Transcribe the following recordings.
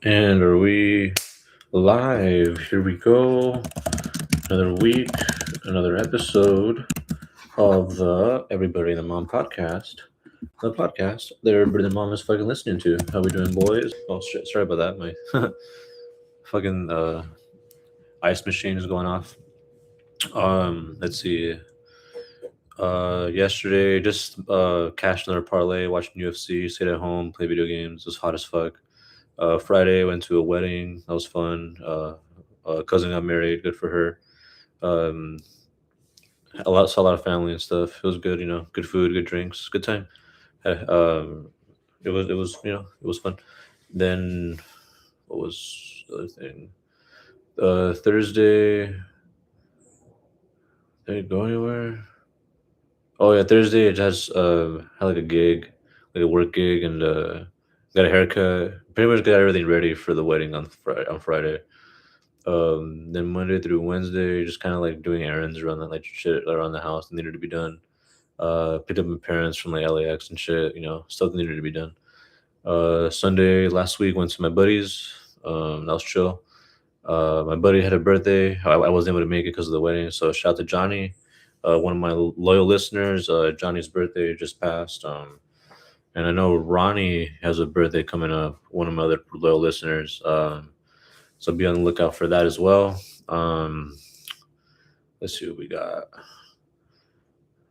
And are we live? Here we go. Another week, another episode of the Everybody and the Mom podcast. The podcast that everybody and the mom is fucking listening to. How we doing, boys? Oh shit! Sorry about that. My fucking ice machine is going off. Let's see. Yesterday just cashed another parlay, watching UFC, stayed at home, played video games. It was hot as fuck. Friday went to a wedding. That was fun. Cousin got married. Good for her. Um, saw a lot of family and stuff. It was good. Good food, good drinks, good time. Um, it was it was fun. Then what was the other thing? Thursday. Did I go anywhere? Oh yeah, Thursday it has had like a gig, like a work gig, and got a haircut. Pretty much got everything ready for the wedding on Friday. Then Monday through Wednesday, just kind of like doing errands around the like shit around the house that needed to be done. Picked up my parents from like LAX and shit, stuff that needed to be done. Sunday last week went to my buddies. That was chill. My buddy had a birthday. I wasn't able to make it because of the wedding. So shout out to Johnny, one of my loyal listeners. Johnny's birthday just passed. And I know Ronnie has a birthday coming up. One of my other loyal listeners. So be on the lookout for that as well. Let's see what we got.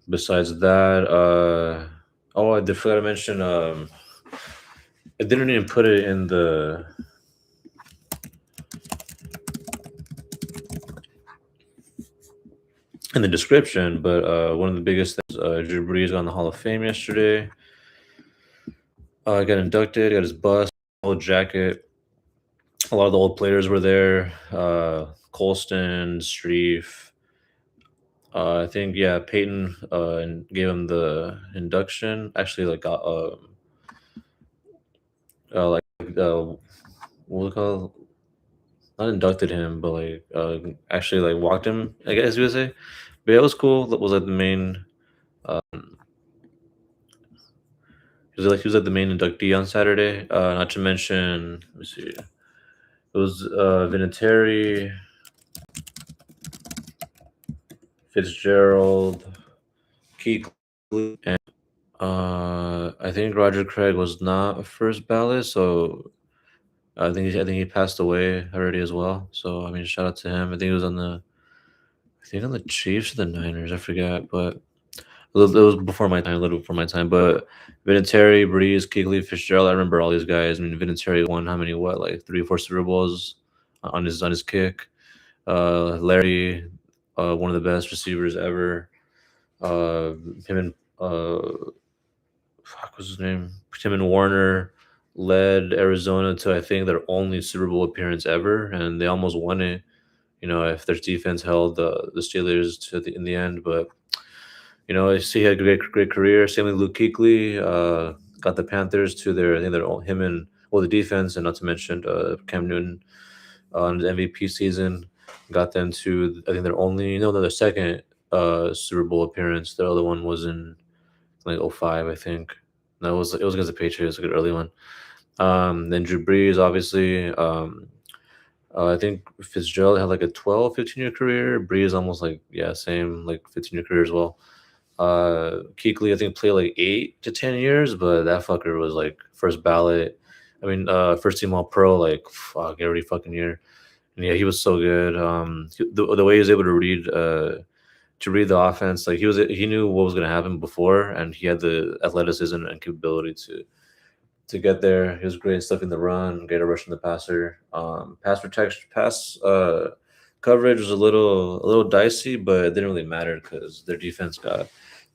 Besides that, oh, I did forgot to mention. I didn't even put it in the description, but one of the biggest things, Drew Brees got in the Hall of Fame yesterday. Got inducted, got his bust, old jacket. A lot of the old players were there. Colston, Streef. I think Peyton and gave him the induction. Actually, like got like what was it called? Not inducted him, but like actually like walked him. I guess you would say. But yeah, it was cool. That was like the main. He was like the main inductee on Saturday. Not to mention, let me see. It was Vinatieri, Fitzgerald, Keekly, and I think Roger Craig was not a first ballot, so I think he passed away already as well. So I mean, shout out to him. I think he was on the Chiefs or the Niners. I forget, but it was before my time, a little before my time. But Vinatieri, Breeze, Keekly, Fitzgerald. I remember all these guys. I mean, Vinatieri won how many? What, like 3 or 4 Super Bowls on his kick. Larry, one of the best receivers ever. Uh, him and fuck, what's his name? Tim and Warner led Arizona to I think their only Super Bowl appearance ever, and they almost won it. If their defense held the Steelers in the end, but I see he had a great career. Same with Luke Kuechly, got the Panthers to I think him and the defense, and not to mention Cam Newton on the MVP season, got them to I think their only their second Super Bowl appearance. The other one was in like '05, I think. No, it was against the Patriots, like an early one. Then Drew Brees, obviously. I think Fitzgerald had like a 12, 15-year career. Brees almost like, same, like 15-year career as well. Kuechly, I think, played like 8 to 10 years, but that fucker was like first ballot. I mean, first team All Pro, like fuck every fucking year. And yeah, he was so good. The way he was able to read the offense, like he knew what was gonna happen before, and he had the athleticism and capability to get there. He was great at stuffing the run, great at rushing the passer. Pass protection, pass coverage was a little dicey, but it didn't really matter because their defense got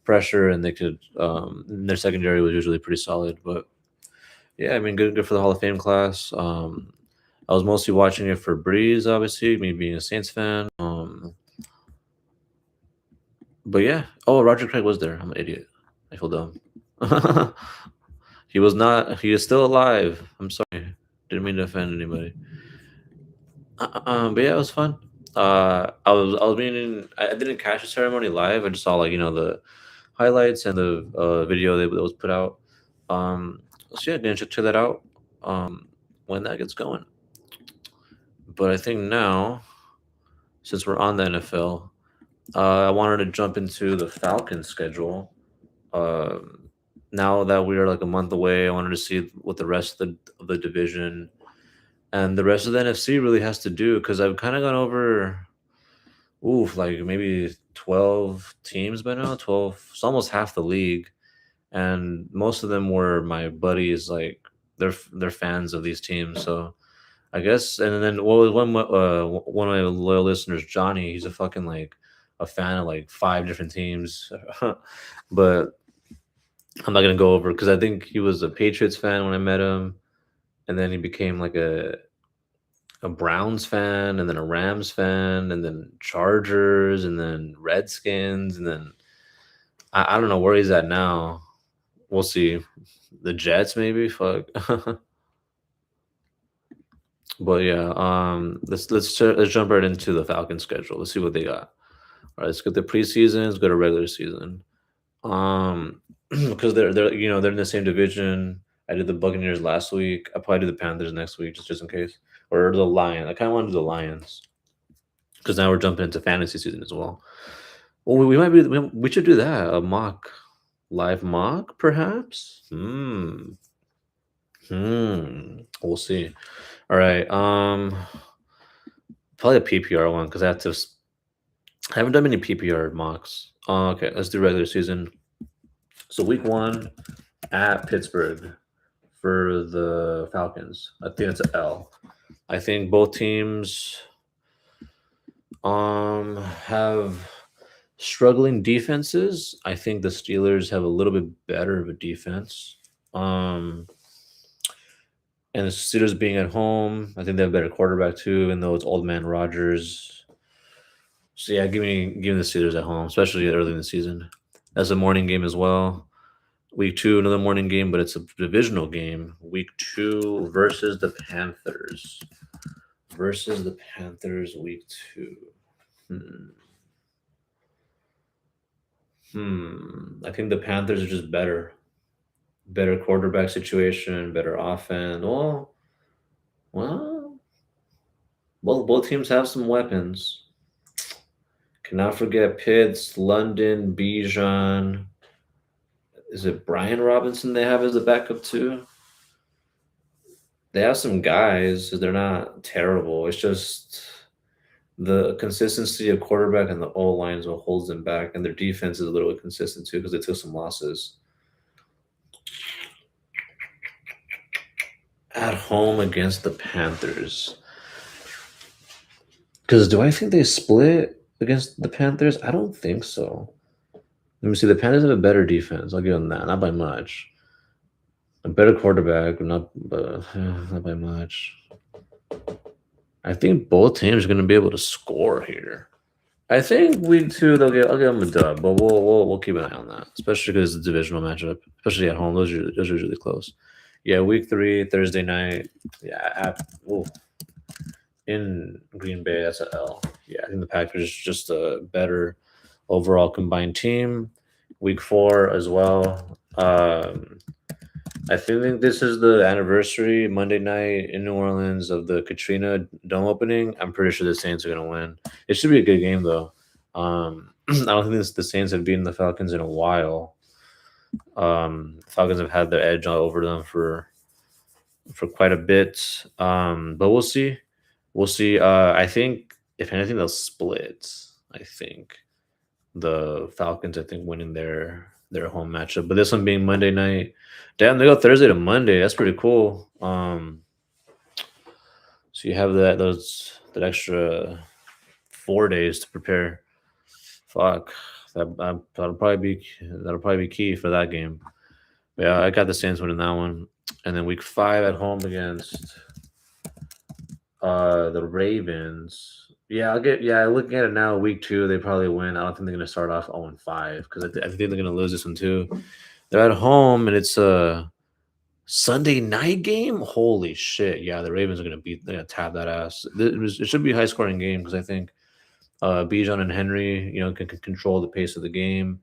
pressure and they could. Their secondary was usually pretty solid. But yeah, I mean, good for the Hall of Fame class. I was mostly watching it for Breeze, obviously, me being a Saints fan. But yeah, oh, Roger Craig was there. I'm an idiot. I feel dumb. He was not. He is still alive. I'm sorry. Didn't mean to offend anybody. But yeah, it was fun. I was meaning I didn't catch the ceremony live. I just saw like the highlights and the video that was put out. So yeah, gonna check that out. Um, when that gets going. But I think now, since we're on the NFL, I wanted to jump into the Falcons schedule. Um, Now that we are like a month away, I wanted to see what the rest of the division and the rest of the NFC really has to do because I've kind of gone over, oof, like maybe 12 teams by now. 12, it's almost half the league, and most of them were my buddies. Like they're fans of these teams, so I guess. And then one of my loyal listeners, Johnny, he's a fucking like a fan of like five different teams, but I'm not gonna go over because I think he was a Patriots fan when I met him, and then he became like a Browns fan, and then a Rams fan, and then Chargers, and then Redskins, and then I don't know where he's at now. We'll see. The Jets, maybe. Fuck. But yeah, let's jump right into the Falcons schedule. Let's see what they got. All right, let's get the preseason. Let's go to regular season. Because they're in the same division. I did the Buccaneers last week. I probably do the Panthers next week, just in case, or the Lions. I kind of want to do the Lions because now we're jumping into fantasy season as well. Well, we might be. We should do that. A live mock, perhaps. We'll see. All right. Probably a PPR one because I haven't done many PPR mocks. Okay, let's do regular season. So week one at Pittsburgh for the Falcons. I think it's an L. I think both teams have struggling defenses. I think the Steelers have a little bit better of a defense. And the Steelers being at home, I think they have a better quarterback too, even though it's old man Rodgers. So yeah, give me the Steelers at home, especially early in the season. That's a morning game as well. Week two, another morning game, but it's a divisional game. Week two versus the Panthers. Versus the Panthers, week two. I think the Panthers are just better. Better quarterback situation, better offense. Well, both teams have some weapons. Cannot forget Pitts, London, Bijan. Is it Brian Robinson they have as a backup too? They have some guys. They're not terrible. It's just the consistency of quarterback and the O line is what holds them back, and their defense is a little inconsistent too because they took some losses. At home against the Panthers. Because do I think they split against the Panthers? I don't think so. Let me see. The Panthers have a better defense. I'll give them that. Not by much. A better quarterback, not by much. I think both teams are going to be able to score here. I think week two I'll give them a dub, but we'll keep an eye on that, especially because it's a divisional matchup, especially at home. Those are usually close. Yeah, week three Thursday night. Yeah, in Green Bay, that's an L. Yeah, I think the Packers is just a better overall combined team. Week four as well. I think this is the anniversary Monday night in New Orleans of the Katrina dome opening. I'm pretty sure the Saints are going to win. It should be a good game though. I don't think the Saints have beaten the Falcons in a while. Falcons have had their edge over them for quite a bit. But we'll see. We'll see. I think if anything, they'll split. I think the Falcons, winning their home matchup. But this one being Monday night. Damn, they go Thursday to Monday. That's pretty cool. So you have that extra 4 days to prepare. Fuck. That'll probably be key for that game. But yeah, I got the Saints winning that one. And then week 5 at home against the Ravens. Yeah, looking at it now, week 2, they probably win. I don't think they're gonna start off 0-5 because I think they're gonna lose this one too. They're at home and it's a Sunday night game. Holy shit! Yeah, the Ravens are they're gonna tap that ass. It should be a high scoring game because I think Bijan and Henry, can control the pace of the game.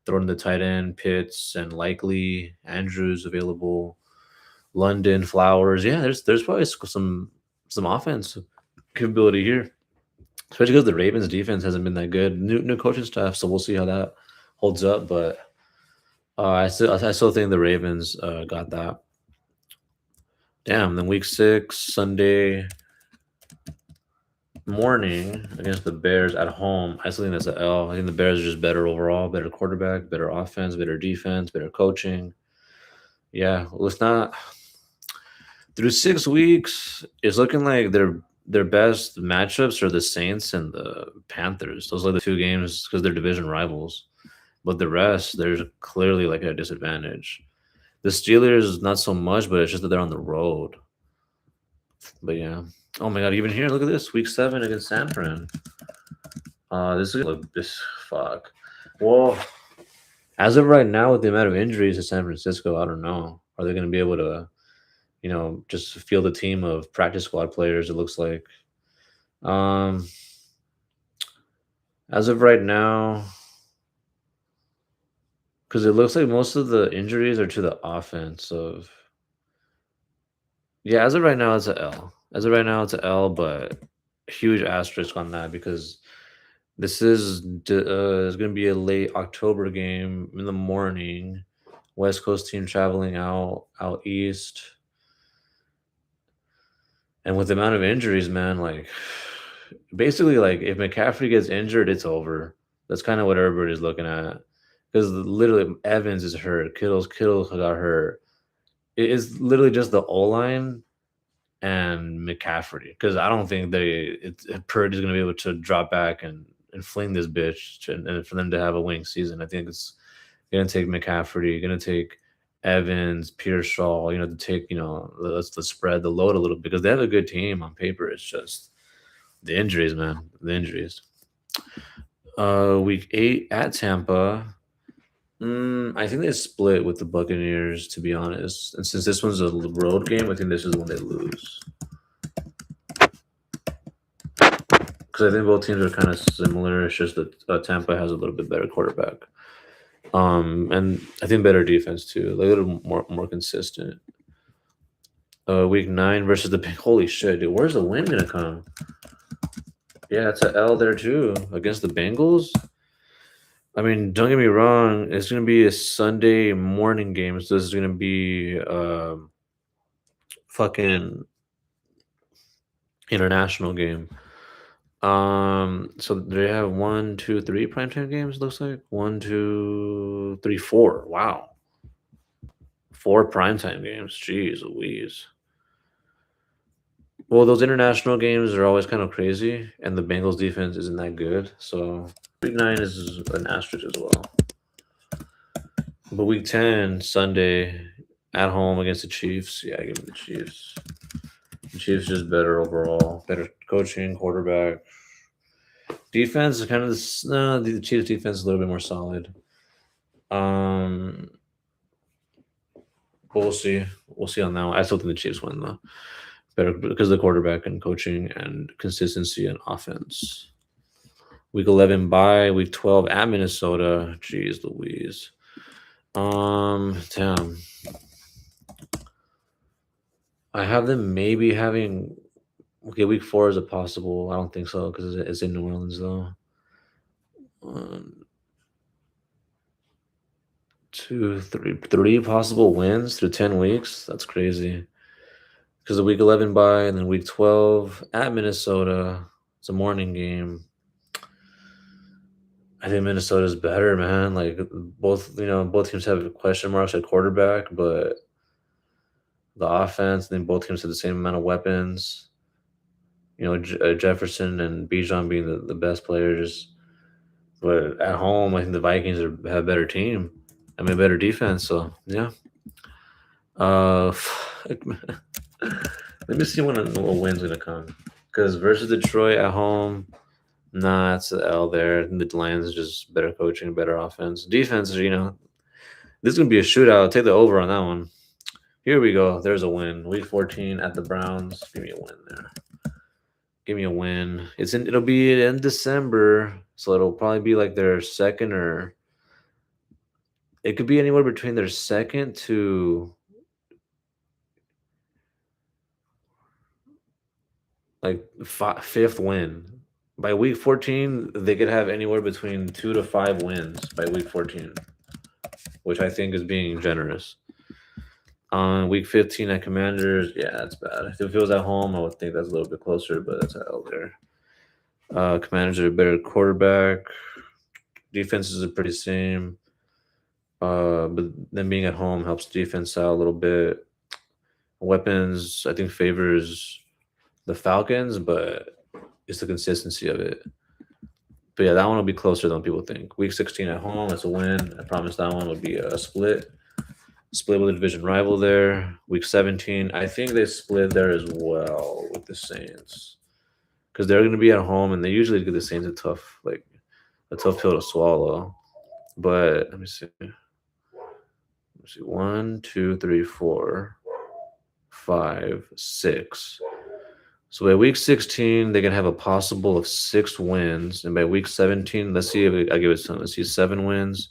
Throwing the tight end, Pitts and likely Andrews available. London, Flowers. Yeah, there's probably some offense capability here, especially because the Ravens defense hasn't been that good. New coaching staff, so we'll see how that holds up. But I still think the Ravens got that. Damn. Then week 6 Sunday morning against the Bears at home. I still think that's an L. I think the Bears are just better overall, better quarterback, better offense, better defense, better coaching. Yeah, well, it's not through 6 weeks. It's looking like their best matchups are the Saints and the Panthers. Those are the two games because they're division rivals. But the rest, there's clearly like a disadvantage. The Steelers, not so much, but it's just that they're on the road. But yeah. Oh my god, even here, look at this. Week 7 against San Fran. This is look this fuck. Well, as of right now, with the amount of injuries to San Francisco, I don't know. Are they gonna be able to, just field a team of practice squad players, it looks like. Um as of right now, because it looks like most of the injuries are to the offense of yeah, as of right now it's a L. As of right now it's a L, but huge asterisk on that because it's going to be a late October game in the morning. West Coast team traveling out east, and with the amount of injuries, man, like basically, like if McCaffrey gets injured, it's over. That's kind of what everybody's looking at because literally Evans is hurt, Kittle got hurt. It is literally just the O line and McCaffrey because I don't think Purdy's going to be able to drop back and fling this bitch and for them to have a winning season. I think it's going to take McCaffrey, going to take Evans, Pearsall, to take let's spread the load a little because they have a good team on paper. It's just the injuries, man, the injuries. Week 8 at Tampa. I think they split with the Buccaneers, to be honest. And since this one's a road game, I think this is when they lose. Because I think both teams are kind of similar. It's just that Tampa has a little bit better quarterback, and I think better defense too, like a little more consistent. Week 9 versus the holy shit, dude. Where's the win gonna come? Yeah, it's an L there too against the Bengals. I mean, don't get me wrong. It's gonna be a Sunday morning game, so this is gonna be fucking international game. So they have 1, 2, 3 primetime games. Looks like 1, 2, 3, 4. Wow, 4 primetime games. Jeez Louise. Well, those international games are always kind of crazy, and the Bengals defense isn't that good. So week 9 is an asterisk as well. But week 10 Sunday at home against the Chiefs. Yeah, give me the Chiefs. The Chiefs just better overall, better coaching, quarterback. Defense is kind of the Chiefs defense is a little bit more solid. We'll see. We'll see on that one. I still think the Chiefs win though. Better because of the quarterback and coaching and consistency and offense. Week 11 bye, week 12 at Minnesota. Jeez Louise. Damn. I have them maybe having okay, week 4 is a possible. I don't think so because it's in New Orleans though. 2, 3 possible wins through 10 weeks. That's crazy. Because the week 11 bye and then week 12 at Minnesota. It's a morning game. I think Minnesota's better, man. Like both teams have question marks at quarterback, but the offense, then both teams have the same amount of weapons. Jefferson and Bijan being the best players. But at home, I think the Vikings have a better team. I mean, better defense. So yeah. Fuck, man. Let me see when a win's gonna come. Because versus Detroit at home, nah, it's an L there. The Lions is just better coaching, better offense. Defense, this is gonna be a shootout. Take the over on that one. Here we go. There's a win. Week 14 at the Browns. Give me a win there. Give me a win. It'll be in December, so it'll probably be like their second or it could be anywhere between their second to like fifth win. By week 14, they could have anywhere between 2 to 5 wins by week 14, which I think is being generous. On week 15 at Commanders, yeah, that's bad. If it was at home, I would think that's a little bit closer, but that's out there. Commanders are a better quarterback. Defenses are pretty same. But then being at home helps defense out a little bit. Weapons, I think, favors the Falcons, but it's the consistency of it. But yeah, that one will be closer than people think. Week 16 at home, that's a win. I promise that one would be a split. Split with a division rival there. Week 17, I think they split there as well with the Saints. Because they're going to be at home, and they usually give the Saints a tough pill to swallow. But let me see. One, two, three, 4, 5, 6. So by week 16, they can have a possible of 6 wins. And by week 17, let's see if I give it some. Let's see 7 wins.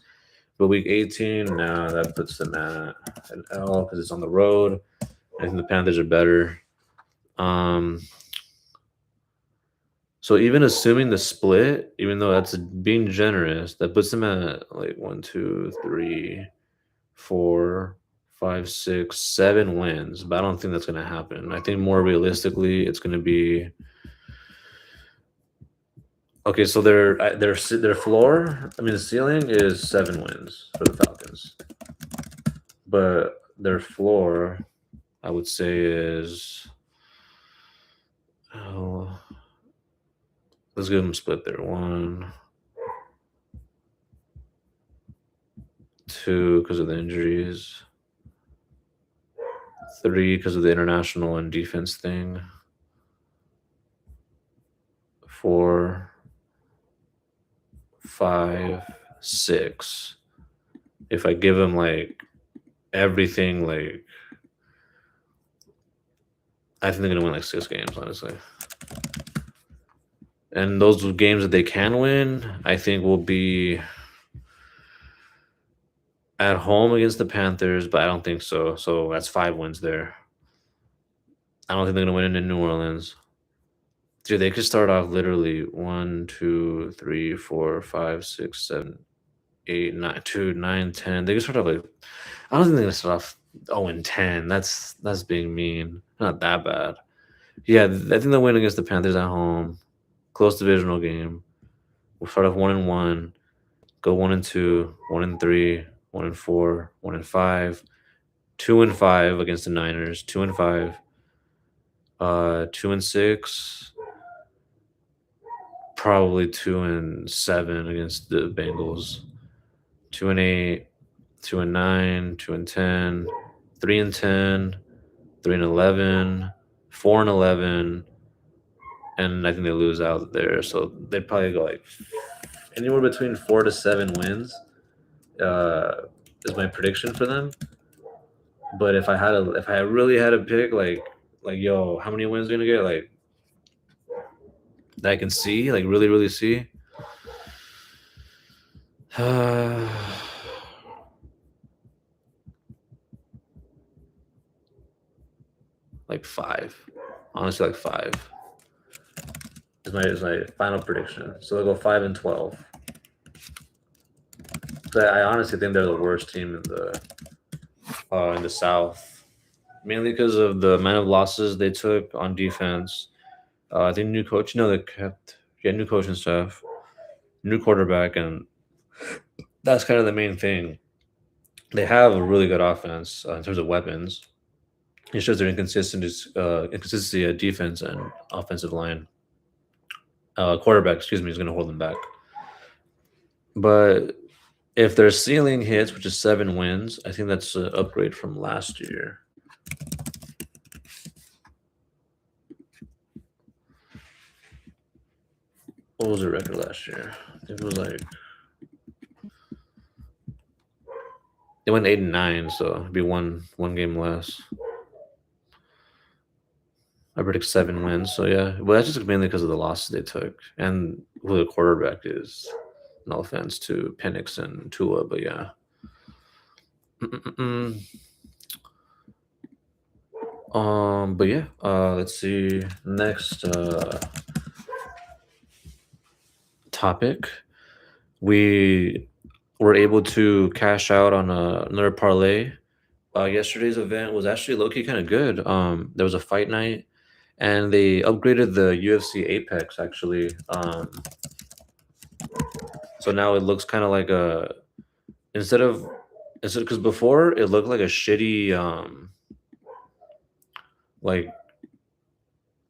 But week 18, nah, that puts them at an L because it's on the road. I think the Panthers are better. So even assuming the split, even though that's being generous, that puts them at like 1, 2, 3, 4, 5, 6, 7 wins. But I don't think that's going to happen. I think more realistically, it's going to be okay. So their floor, I mean, the ceiling is 7 wins for the Falcons, but their floor, I would say, is let's give them split there. 1, 2 because of the injuries. 3 because of the international and defense thing. 4, 5, 6. If I give them like everything, like I think they're gonna win like 6 games, honestly. And those games that they can win, I think will be at home against the Panthers, but I don't think so. So that's 5 wins there. I don't think they're gonna win in New Orleans. Dude, they could start off literally 1, 2, 3, 4, 5, 6, 7, 8, 9, 2, 9, 10. They could start off like I don't think they're gonna start off 0-10. That's being mean. Not that bad. Yeah, I think they'll win against the Panthers at home. Close divisional game. We'll start off 1-1. Go 1-2, 1-3, 1-4, 1-5, 2-5 against the Niners, 2-5, 2-6, probably 2-7 against the Bengals, 2-8, 2-9, 2-10, 3-10, 3-11, 4-11, and I think they lose out there. So they'd probably go like anywhere between 4 to 7 wins. Is my prediction for them. But if I really had to pick, like yo, how many wins are gonna get? Like that I can see, like really, really see. Like 5. Honestly, like 5 is my final prediction. So they'll go 5-12. But I honestly think they're the worst team in the South, mainly because of the amount of losses they took on defense. I think new coach, they kept new coaching staff, new quarterback, and that's kind of the main thing. They have a really good offense in terms of weapons. It shows their inconsistency at defense and offensive line. Quarterback, excuse me, is going to hold them back. But if their ceiling hits, which is 7 wins, I think that's an upgrade from last year. What was the record last year? I think it was like they went 8-9, so it'd be one game less. I predict 7 wins. So yeah, well, that's just mainly because of the losses they took and who the quarterback is. No offense to Penix and Tua, but yeah. But yeah, let's see. Next topic. We were able to cash out on another parlay. Yesterday's event was actually low key kind of good. There was a fight night, and they upgraded the UFC Apex actually. So now it looks kind of like a instead of instead because before it looked like a shitty like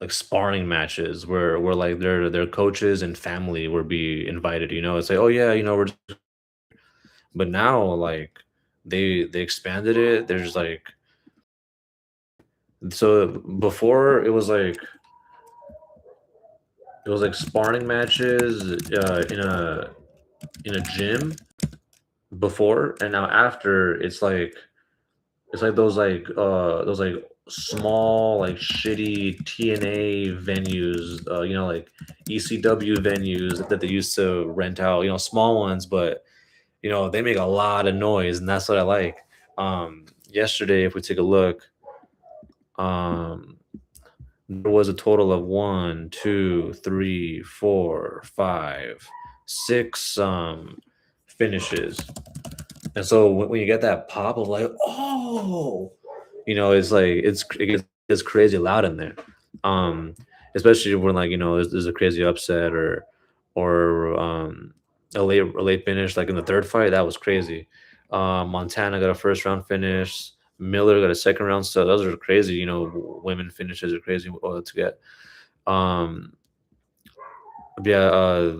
sparring matches where like their coaches and family would be invited. It's like, oh yeah, but now like they expanded it. There's like so before it was like sparring matches in a gym before, and now after it's like those small like shitty TNA venues, like ECW venues that they used to rent out, small ones, but they make a lot of noise, and that's what I like. Yesterday, if we take a look, um, there was a total of one, two, three, four, five, six finishes. And so when you get that pop of like, oh, it's like it's crazy loud in there. Um, Especially when like there's a crazy upset or a late finish like in the third fight that was crazy. Montana got a first round finish. Miller got a second round. So those are crazy. Women finishes are crazy to get. Um, yeah,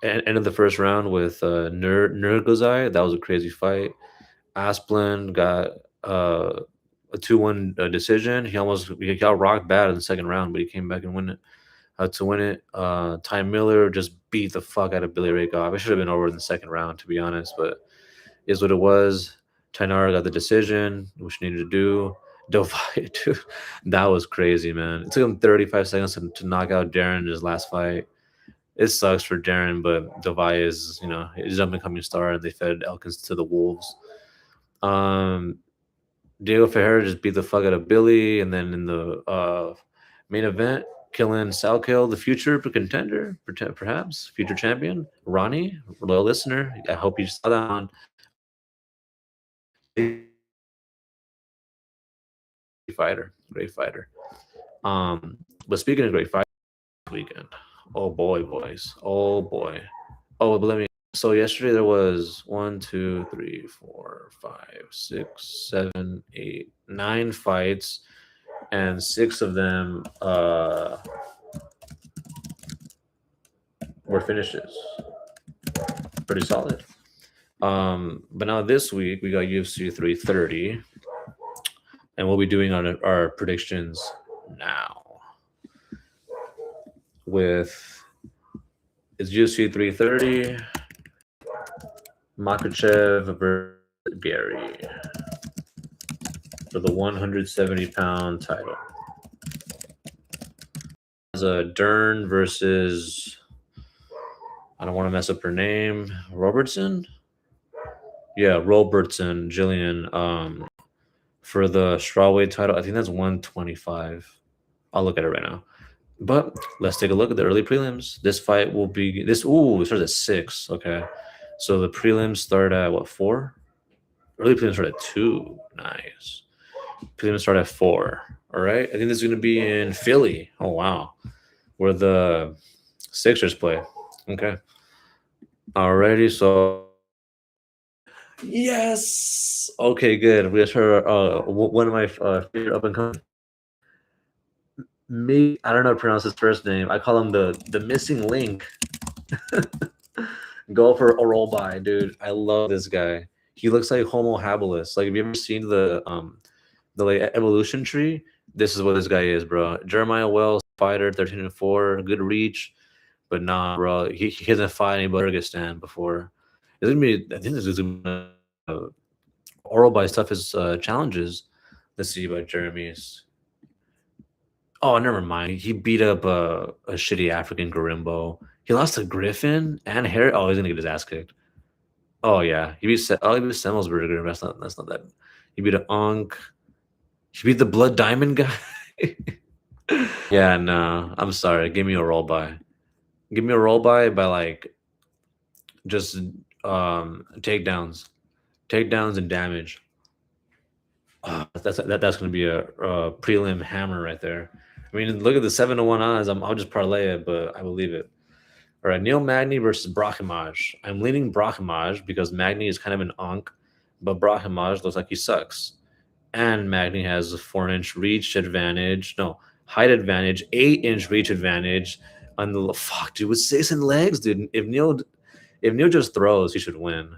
end of the first round with Nurgozai. That was a crazy fight. Asplin got a 2-1 decision. He got rocked bad in the second round, but he came back and win it to win it. Ty Miller just beat the fuck out of Billy Ray Goff. It should have been over in the second round, to be honest, but is what it was. Tainara got the decision, which he needed to do. Dovai, dude, that was crazy, man. It took him 35 seconds to knock out Darren in his last fight. It sucks for Darren, but Dovai is, he's up and coming star, and they fed Elkins to the Wolves. Um, Diego Ferreira just beat the fuck out of Billy, and then in the main event, killing Salkill, the future contender, perhaps future champion, Ronnie, loyal listener. I hope you saw that on. Great fighter. But speaking of great fight weekend, oh boy, boys, oh boy, oh, but let me. So yesterday there was 1, 2, 3, 4, 5, 6, 7, 8, 9 fights, and 6 of them were finishes. Pretty solid. But now this week we got UFC 330, and we'll be doing our predictions now. With it's UFC 330, Makachev versus Gary for the 170-pound title. There's a Dern versus, I don't want to mess up her name, Robertson. Yeah, Robertson, Jillian. For the strawweight title, I think that's 125. I'll look at it right now. But let's take a look at the early prelims. This fight will be it starts at 6. Okay. So the prelims start at what, 4? Early prelims start at 2. Nice. Prelims start at 4. All right. I think this is gonna be in Philly. Oh wow. Where the Sixers play. Okay. Alrighty, so yes. Okay, good. We just heard one of my favorite up and coming. Me, I don't know how to pronounce his first name. I call him the missing link. Go for a roll by, dude. I love this guy. He looks like Homo habilis. Like, have you ever seen the like evolution tree? This is what this guy is, bro. Jeremiah Wells, fighter, 13-4, good reach, but nah, bro. He hasn't fought any Kyrgyzstan before. It's gonna be. I think this is gonna oral by stuff his challenges. Let's see about Jeremy's. Oh, never mind. He beat up a shitty African Garimbo. He lost to Griffin and Harry. Oh, he's gonna get his ass kicked. Oh yeah, he beat Semmelsberger. That's not that. He beat an Unk. He beat the Blood Diamond guy. Yeah, no, I'm sorry. Give me a roll by. Give me a roll by like just takedowns and damage. That's gonna be a prelim hammer right there. I mean, look at the 7-1 odds. I'll just parlay it, but I believe it. All right, Neil Magny versus Brahimaj. I'm leaning Brahimaj because Magny is kind of an onk, but Brahimaj looks like he sucks. And Magny has a 4-inch reach advantage. No, height advantage, 8-inch reach advantage. On the fuck, dude, with 6 in legs, dude. If Neil just throws, he should win.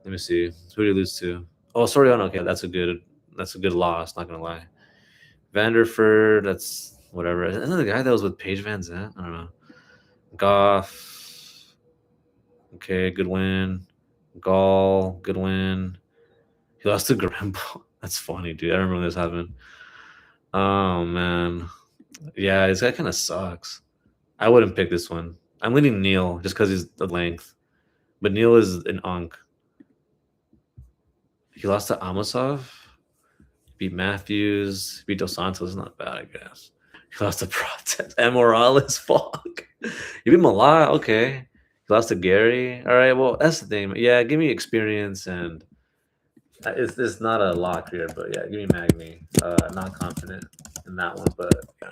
Let me see. Who did he lose to? Oh, Soriano. Okay, that's a good loss. Not gonna lie. Vanderford. That's whatever. Isn't that the guy that was with Paige Van Zandt? I don't know. Goff. Okay, good win. Gall. Good win. He lost to Grimble. That's funny, dude. I remember when this happened. Oh man. Yeah, this guy kind of sucks. I wouldn't pick this one. I'm leaning Neil just because he's the length. But Neil is an unk. He lost to Amosov. Beat Matthews. Beat Dos Santos. Not bad, I guess. He lost to Protest. And Morales. Fuck. You beat Malai. Okay. He lost to Gary. All right. Well, that's the thing. Yeah, give me experience and it's not a lock here, but yeah, give me Magni. Not confident in that one, but yeah.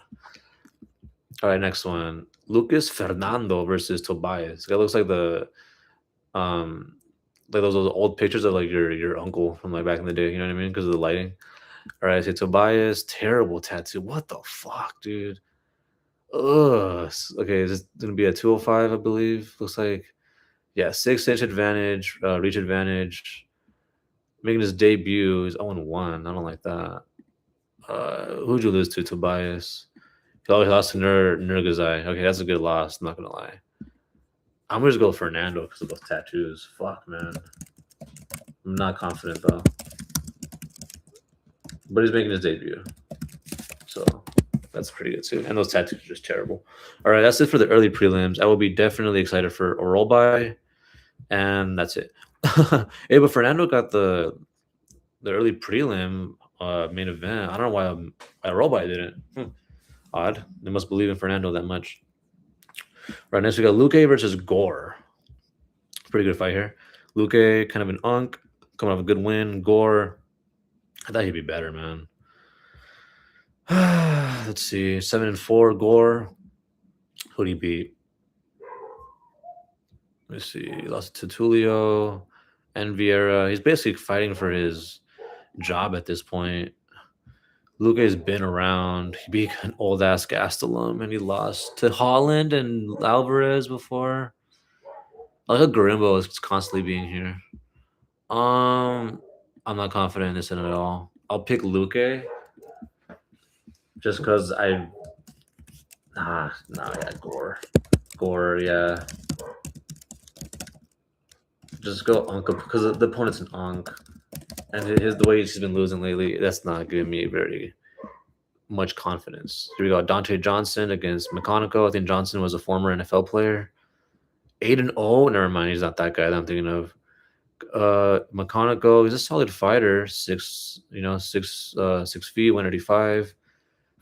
All right, next one. Lucas Fernando versus Tobias. This guy looks like um those old pictures of like your uncle from like back in the day. You know what I mean? Because of the lighting. All right, I say Tobias. Terrible tattoo. What the fuck, dude? Ugh. Okay, is this gonna be a 205? I believe. Looks like yeah, 6-inch advantage, reach advantage. Making his debut. He's 0-1. I don't like that. Who'd you lose to? Tobias. He always lost to Nurgazai. Okay, that's a good loss. I'm not gonna lie. I'm gonna just go Fernando because of those tattoos. Fuck, man. I'm not confident though. But he's making his debut, so that's pretty good too. And those tattoos are just terrible. All right, that's it for the early prelims. I will be definitely excited for a roll by, and that's it. Hey, but Fernando got the early prelim main event. I don't know why roll by didn't. Odd. They must believe in Fernando that much. Right, next we got Luque versus Gore. Pretty good fight here. Luque, kind of an unk, coming off a good win. Gore, I thought he'd be better, man. Let's see, 7-4. Gore, who'd he beat? Let's see, he lost to Tulio and Vieira. He's basically fighting for his job at this point. Luca's been around. He beat an old ass Gastelum and he lost to Holland and Alvarez before. I like how Garimbo is constantly being here. I'm not confident in this one at all. I'll pick Luque just because yeah, Gore, yeah. Just go Unk because the opponent's an Unk. And the way he's been losing lately, that's not giving me very much confidence. Here we go. Dante Johnson against McConico. I think Johnson was a former NFL player. 8-0. Never mind, he's not that guy that I'm thinking of. McConico, he's a solid fighter. 6 feet, 185,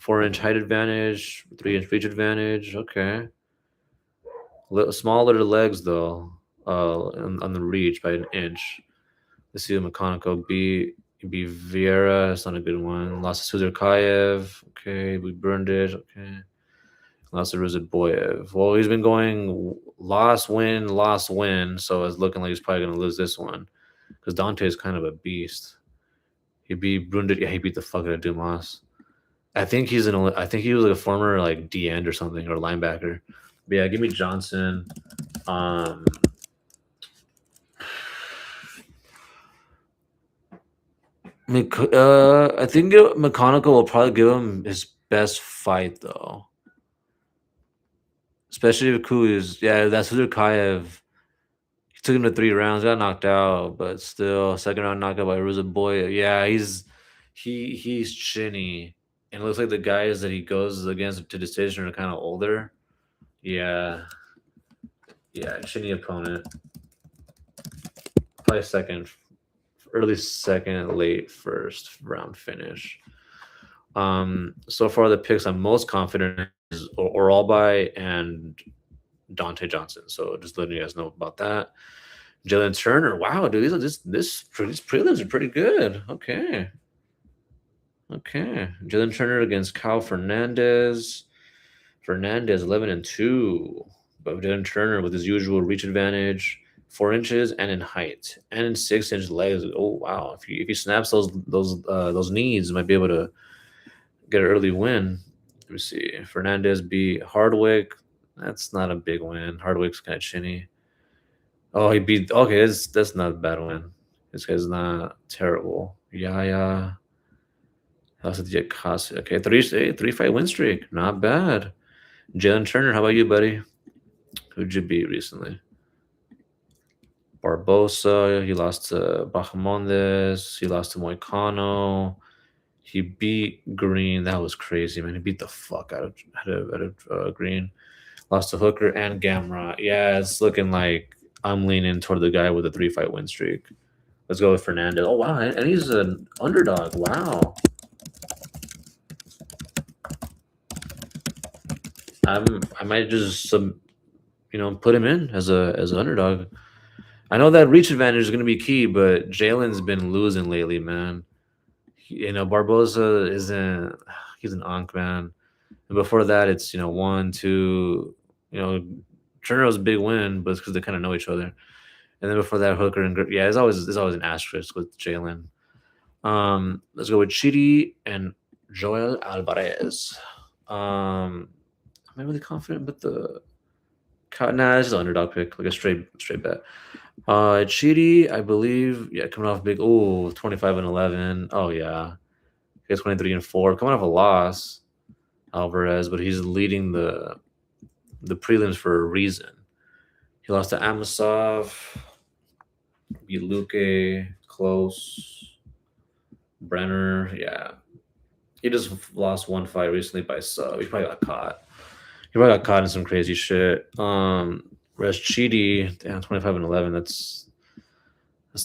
4-inch height advantage, 3-inch reach advantage. Okay. Smaller legs though. On the reach by an inch. Let's see the McConico beat Vieira. That's not a good one. Lost to Suzerkayev. Okay, we burned it. Okay. Lost to Rizadboyev. Well, he's been going lost, win. So it's looking like he's probably going to lose this one. Because Dante is kind of a beast. He beat Brundit. Yeah, he beat the fuck out of Dumas. I think he was like a former like D end or something or linebacker. But yeah, give me Johnson. I think McConical will probably give him his best fight though. Especially if Kuli's, yeah, that's Kayev. He took him to 3 rounds, got knocked out, but still, second round knockout by Ruzaboya. Yeah, he's chinny, and it looks like the guys that he goes against to decision are kind of older. Yeah, chinny opponent. Probably early second, late first round finish. So far the picks I'm most confident in is Oralby and Dante Johnson. So just letting you guys know about that. Jalen Turner. Wow, dude, these prelims are pretty good. Okay. Okay. Jalen Turner against Kyle Fernandez. Fernandez 11-2. But Jalen Turner with his usual reach advantage, 4 inches and in height, and in 6 inch legs. Oh wow! If he snaps those knees, might be able to get an early win. Let me see. Fernandez beat Hardwick. That's not a big win. Hardwick's kind of chinny. Oh, he beat. Okay, that's not a bad win. This guy's not terrible. Yeah. How's it get cost? Okay, three fight win streak. Not bad. Jalen Turner, how about you, buddy? Who'd you beat recently? Barbosa. He lost to Bahamondes. He lost to Moicano. He beat Green. That was crazy, man. He beat the fuck out of Green. Lost to Hooker and Gamrot. Yeah, it's looking like I'm leaning toward the guy with a 3 fight win streak. Let's go with Fernandez. Oh wow, and he's an underdog. Wow. I might just put him in as an underdog. I know that reach advantage is going to be key, but Jalen's been losing lately, man. Barbosa isn't. He's an onk, man. And before that, it's 1, 2. Turner was a big win, but it's because they kind of know each other. And then before that, Hooker and yeah, there's always an asterisk with Jalen. Let's go with Chidi and Joel Alvarez. Am I really confident with the? Nah, this is an underdog pick, like a straight bet. Chidi, I believe, yeah, coming off big. 25-11. Oh yeah, he has 23-4, coming off a loss. Alvarez, but he's leading the prelims for a reason. He lost to Amasov, beat Luque, close. Brenner, yeah. He just lost one fight recently by sub. He probably got caught. He probably got caught in some crazy shit. Whereas Chidi, damn, 25-11. That's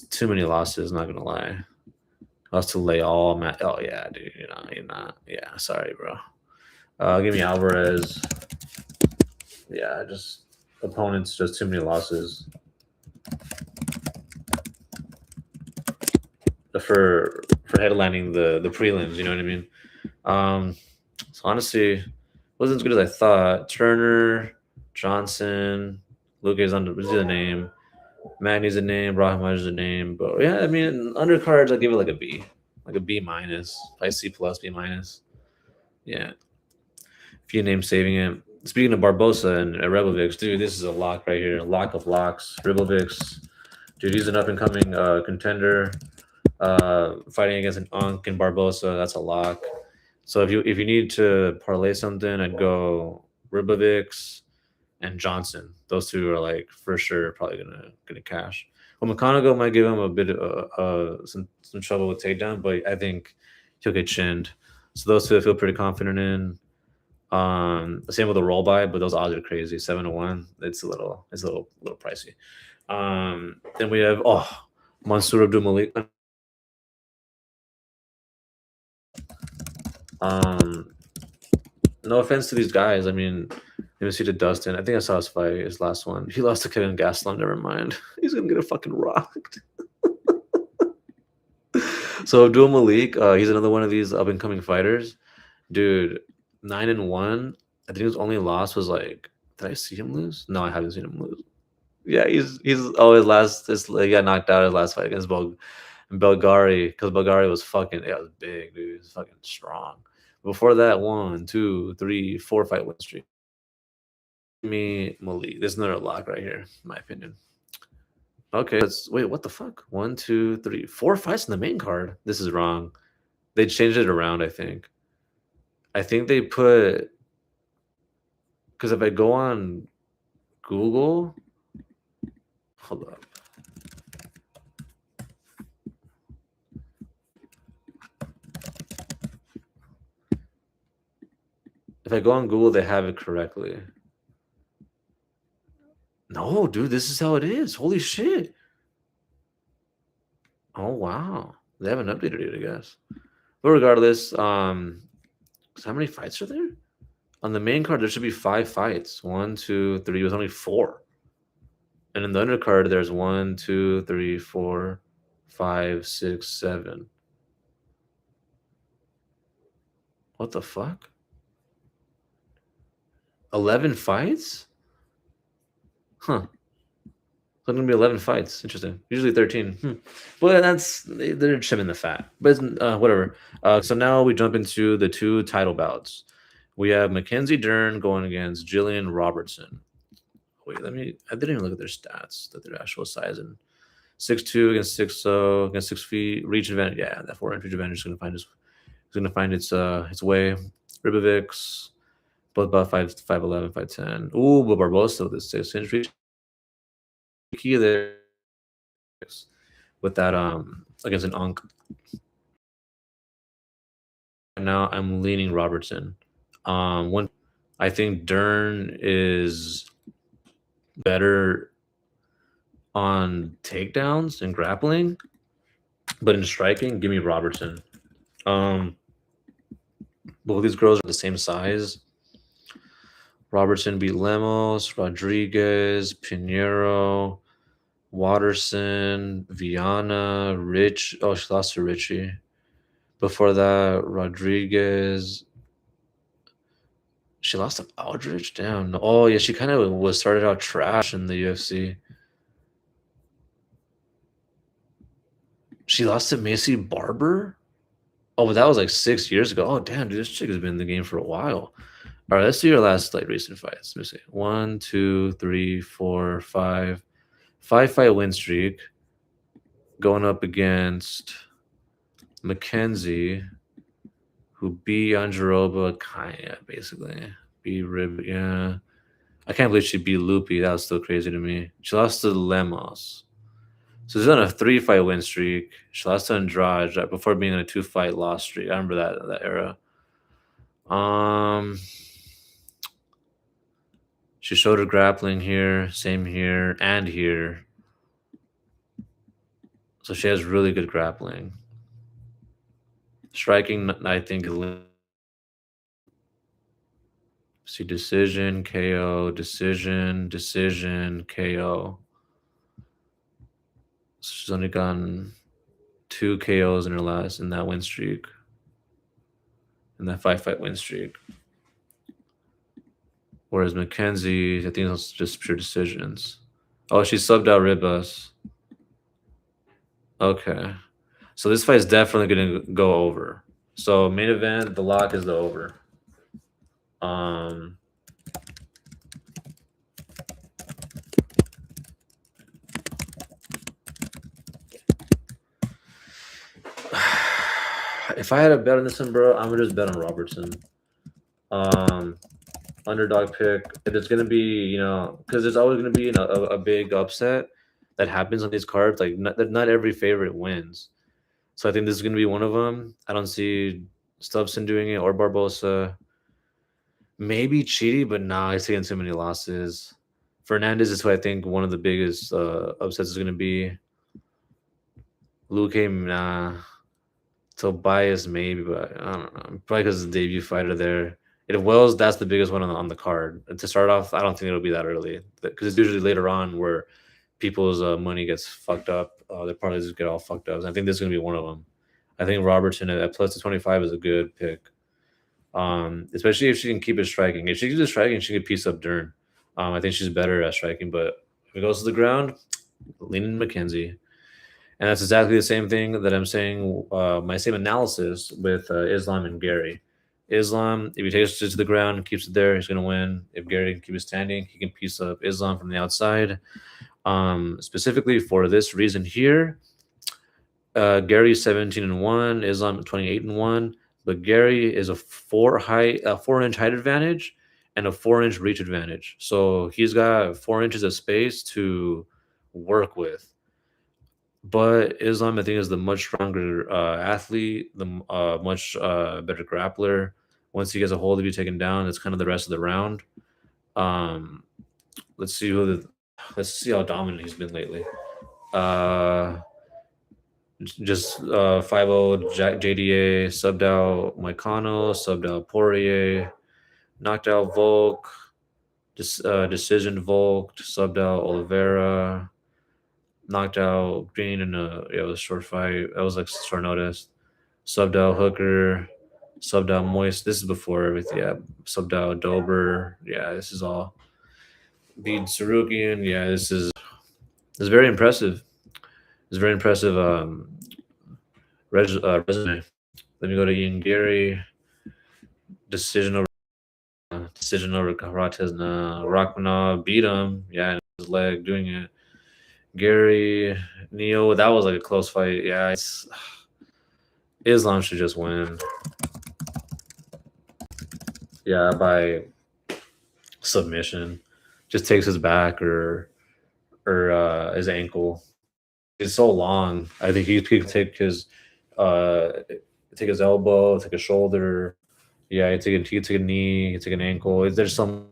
too many losses. Not gonna lie. Lost to Leal, Matt. Oh yeah, dude. You're not. Yeah, sorry, bro. Give me Alvarez. Yeah, just opponents, just too many losses. For headlining the prelims, you know what I mean? So honestly, wasn't as good as I thought. Turner, Johnson, Luke's under the name. Magny's a name, Brahmaj is a name. But yeah, I mean, undercards, I'll give it like a B. Like a B minus. Probably C plus, B minus. Yeah. Few names saving it. Speaking of Barbosa and Rebovix, dude, this is a lock right here. Lock of locks. Rebovix. Dude, he's an up and coming contender. Fighting against an Unk and Barbosa, that's a lock. So if you need to parlay something, I'd go Ribovix and Johnson. Those two are like for sure probably gonna cash. Well, McConaughey might give him a bit some trouble with takedown, but I think he'll get chinned. So those two I feel pretty confident in. Same with the roll by, but those odds are crazy. 7-1. It's a little pricey. Then we have Mansour Abdul Malik. No offense to these guys. I mean, let me see to Dustin. I think I saw his fight, his last one. He lost to Kevin Gastelum. Never mind. He's gonna get a fucking rocked. So Abdul Malik, he's another one of these up and coming fighters, dude. 9-1. I think his only loss was like. Did I see him lose? No, I haven't seen him lose. Yeah, he's always last. He got knocked out his last fight against Belgari because Belgari was fucking. Yeah, it was big, dude. He was fucking strong. Before that, 1, 2, 3, 4 fight win streak. Me Malik. There's another lock right here, in my opinion. Okay, wait. What the fuck? 1, 2, 3, 4 fights in the main card. This is wrong. They changed it around. I think they put because if I go on Google, hold up. If I go on Google, they have it correctly. No, dude, this is how it is. Holy shit. Oh wow. They haven't updated it, I guess. But regardless, So how many fights are there? On the main card, there should be 5 fights. 1, 2, 3. It was only 4. And in the undercard, there's 1, 2, 3, 4, 5, 6, 7. What the fuck? 11 fights? Huh. So it's gonna be 11 fights. Interesting. Usually 13. But they're trimming the fat. But whatever. So now we jump into the 2 title bouts. We have Mackenzie Dern going against Jillian Robertson. Wait, I didn't even look at their stats, their actual size. And 6'2" against 6'0", against 6 feet. Reach advantage. Yeah, that 4-inch reach advantage is gonna find its way. Ribovics, both about 5'11", 5'10". Ooh, but Barbosa with his 6-inch reach. Key there with that against an Unk. Now I'm leaning Robertson. One, I think Dern is better on takedowns and grappling, but in striking, give me Robertson. Both these girls are the same size. Robertson beat Lemos, Rodriguez, Pinheiro, Watterson, Viana, Rich. Oh, she lost to Richie. Before that, Rodriguez. She lost to Aldridge? Damn. Oh, yeah, she kind of was started out trash in the UFC. She lost to Macy Barber? Oh, but that was like 6 years ago. Oh, damn, dude, this chick has been in the game for a while. All right, let's see your last like recent fights. Let me see. 1, 2, 3, 4, 5. 5-fight win streak. Going up against Mackenzie, who beat Anjarova, kinda basically. Beat Rib, yeah. I can't believe she beat Lupi. That was still crazy to me. She lost to Lemos. So she's on a 3-fight win streak. She lost to Andrade right before being on a 2-fight loss streak. I remember that era. She showed her grappling here, same here, and here. So she has really good grappling. Striking, I think. See, decision, KO, decision, KO. So she's only gotten 2 KOs in that win streak. In that 5-fight win streak. Whereas Mackenzie, I think it's just pure decisions. Oh, she subbed out Ribas. Okay. So this fight is definitely going to go over. So main event, the lock is the over. If I had a bet on this one, bro, I'm gonna just bet on Robertson. Underdog pick. It's gonna be, because there's always gonna be a big upset that happens on these cards. Like not every favorite wins. So I think this is gonna be one of them. I don't see Stubson doing it or Barbosa. Maybe Chidi, but nah, he's taking too many losses. Fernandez is who I think one of the biggest upsets is gonna be. Luke, nah. Tobias maybe, but I don't know. Probably because the debut fighter there. If Wells, that's the biggest one on the card. And to start off, I don't think it'll be that early because it's usually later on where people's money gets fucked up. Their parlays get all fucked up. And I think this is gonna be one of them. I think Robertson at plus 25 is a good pick. Especially if she can keep it striking. If she keeps it striking, she could piece up Dern. I think she's better at striking, but if it goes to the ground, leaning Mackenzie. And that's exactly the same thing that I'm saying, my same analysis with Islam and Gary. Islam, if he takes it to the ground and keeps it there, he's going to win. If Gary can keep it standing, he can piece up Islam from the outside. Specifically for this reason here, Gary's 17-1, Islam 28-1, but Gary is a 4-inch height advantage and a 4-inch reach advantage. So he's got 4 inches of space to work with. But Islam, I think, is the much stronger athlete, the much better grappler. Once he gets a hold of you taken down, it's kind of the rest of the round. Let's see how dominant he's been lately. Just 5-0 JDA, subbed out Moicano, subbed out Poirier, knocked out Volk, decision Volk, subbed out Oliveira, knocked out Green in it was a short fight. That was like short notice. Subbed out Hooker, subbed out Moist. This is before everything. Yeah, subbed out Dober. Yeah, this is all. Beat Sarukian. Yeah, this is very impressive. It's very impressive resume. Then we go to Ian Gary. Decision over Karatezna. Rachmanov beat him. Yeah, and his leg doing it. Gary Neo, that was like a close fight. Yeah, Islam should just win. Yeah, by submission. Just takes his back or his ankle. It's so long. I think he could uh take his elbow, take a shoulder. Yeah, he take a knee, he take an ankle. There's some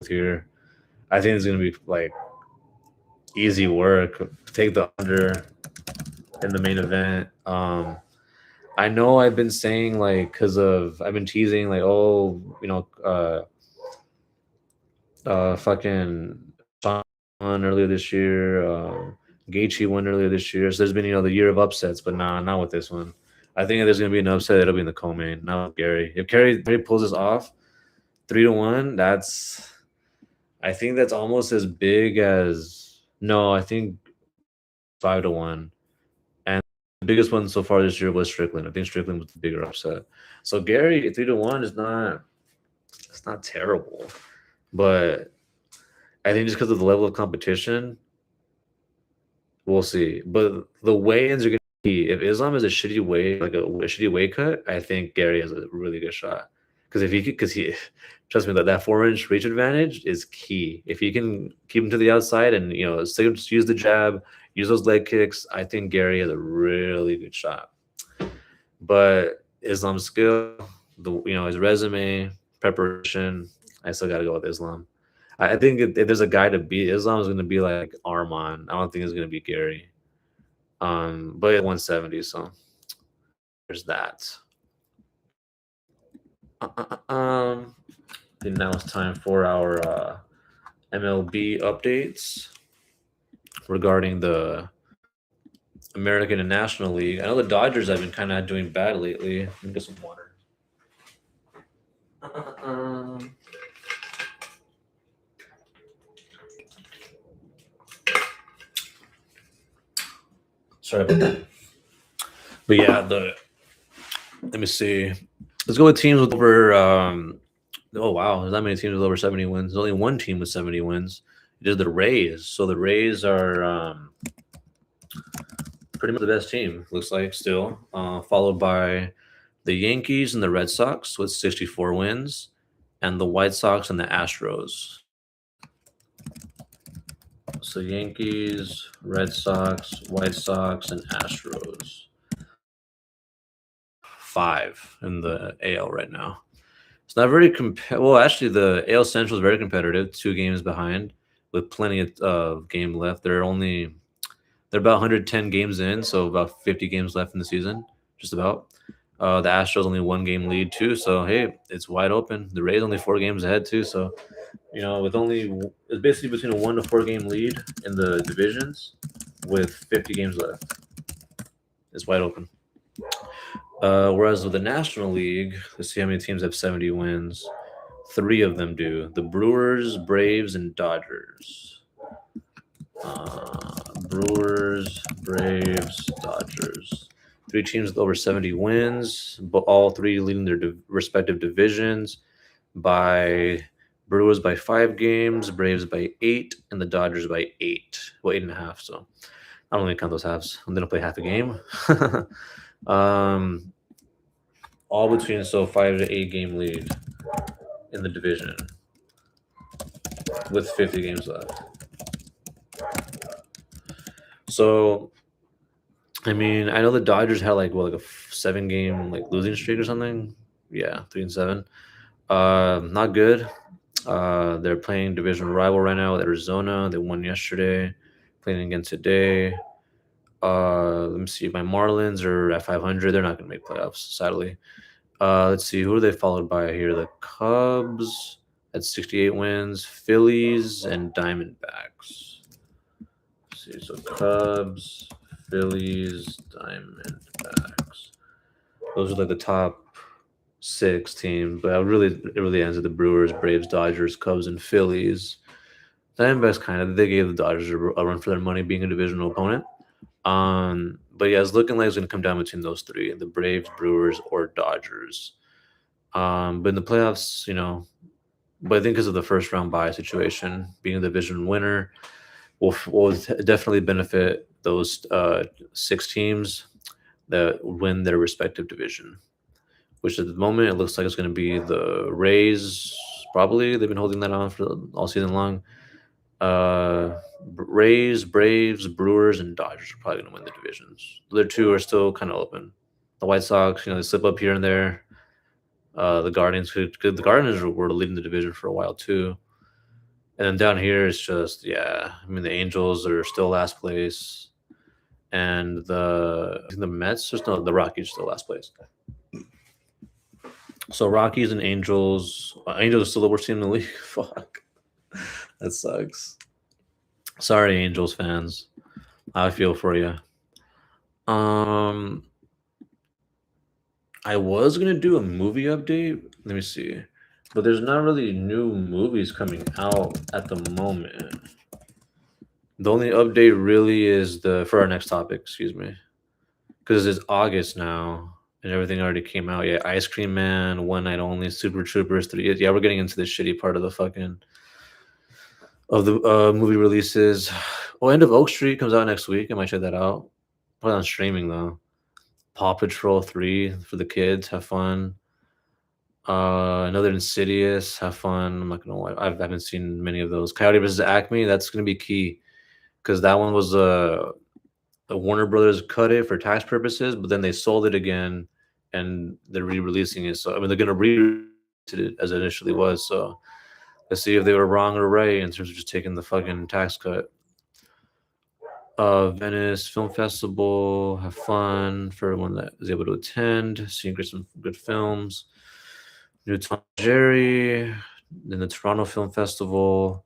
here. I think it's gonna be like easy work. Take the under in the main event. I know I've been saying like I've been teasing like fucking Sean won earlier this year. Gaethje won earlier this year. So there's been the year of upsets, but nah, not with this one. I think if there's gonna be an upset, it'll be in the co-main, not with Gary. If Gary pulls this off, 3-1, I think that's almost as big as no. I think 5-1, and the biggest one so far this year was Strickland. I think Strickland was the bigger upset. So Gary 3-1 is not. It's not terrible, but I think just because of the level of competition, we'll see. But the weigh-ins are going to be if Islam is a shitty weight, like a shitty weight cut, I think Gary has a really good shot. Because he, trust me, that 4-inch reach advantage is key. If he can keep him to the outside and use the jab, use those leg kicks, I think Gary has a really good shot. But Islam's skill, his resume, preparation, I still got to go with Islam. I think if there's a guy to beat, Islam is going to be like Arman. I don't think it's going to be Gary. But at 170, so there's that. I think now it's time for our MLB updates regarding the American and National League. I know the Dodgers have been kind of doing bad lately. Let me get some water. Sorry about that. But yeah, let me see. Let's go with teams with over. Oh wow, there's not many teams with over 70 wins. There's only one team with 70 wins. It is the Rays. So the Rays are pretty much the best team. Looks like still, followed by the Yankees and the Red Sox with 64 wins, and the White Sox and the Astros. So Yankees, Red Sox, White Sox, and Astros. 5 in the AL right now. It's not very well. Actually, the AL Central is very competitive. 2 games behind, with plenty of game left. They're about 110 games in, so about 50 games left in the season, just about. The Astros only 1 game lead too, so hey, it's wide open. The Rays only 4 games ahead too, so it's basically between a 1 to 4 game lead in the divisions, with 50 games left. It's wide open. Whereas with the National League, let's see how many teams have 70 wins. 3 of them do: the Brewers, Braves, and Dodgers. Brewers, Braves, Dodgers. 3 teams with over 70 wins, but all 3 leading their respective divisions by Brewers by 5 games, Braves by 8, and the Dodgers by 8. Well, 8.5. So I don't even count those halves. I'm gonna play half a game. All between 5 to 8 game lead in the division with 50 games left. So, I mean, I know the Dodgers had like a 7-game losing streak or something. Yeah, 3-7. Not good. They're playing division rival right now with Arizona. They won yesterday. Playing again today. Let me see. My Marlins are at 500. They're not going to make playoffs, sadly. Let's see. Who are they followed by here? The Cubs at 68 wins, Phillies, and Diamondbacks. Let's see. So Cubs, Phillies, Diamondbacks. Those are like the top 6 teams. But it really ends at the Brewers, Braves, Dodgers, Cubs, and Phillies. Diamondbacks they gave the Dodgers a run for their money, being a divisional opponent. But yeah, it's looking like it's gonna come down between those three: the Braves, Brewers, or Dodgers. But in the playoffs, but I think because of the first round bye situation, being a division winner will definitely benefit those 6 teams that win their respective division. Which at the moment it looks like it's going to be the Rays. Probably they've been holding that on for all season long. Rays, Braves, Brewers, and Dodgers are probably going to win the divisions. The other 2 are still kind of open. The White Sox, they slip up here and there. The Guardians the Guardians were leading the division for a while too. And then down here it's just the Angels are still last place, and the Mets the Rockies still last place. So Rockies and Angels. Angels are still the worst team in the league. Fuck, that sucks. Sorry, Angels fans. I feel for you. I was gonna do a movie update. Let me see, but there's not really new movies coming out at the moment. The only update really is for our next topic. Excuse me, because it's August now and everything already came out. Yeah, Ice Cream Man, One Night Only, Super Troopers 3. Yeah, we're getting into the shitty part of the movie releases. Oh, End of Oak Street comes out next week. I might check that out. Probably on streaming though. Paw Patrol 3 for the kids. Have fun. Another Insidious. Have fun. I'm not gonna lie. I haven't seen many of those. Coyote vs. Acme. That's gonna be key because that one was the Warner Brothers cut it for tax purposes, but then they sold it again, and they're re-releasing it. So they're gonna re-release it as it initially was. So let's see if they were wrong or right in terms of just taking the fucking tax cut. Venice Film Festival, have fun for everyone that is able to attend. Seeing some good films. New Tom and Jerry, then the Toronto Film Festival,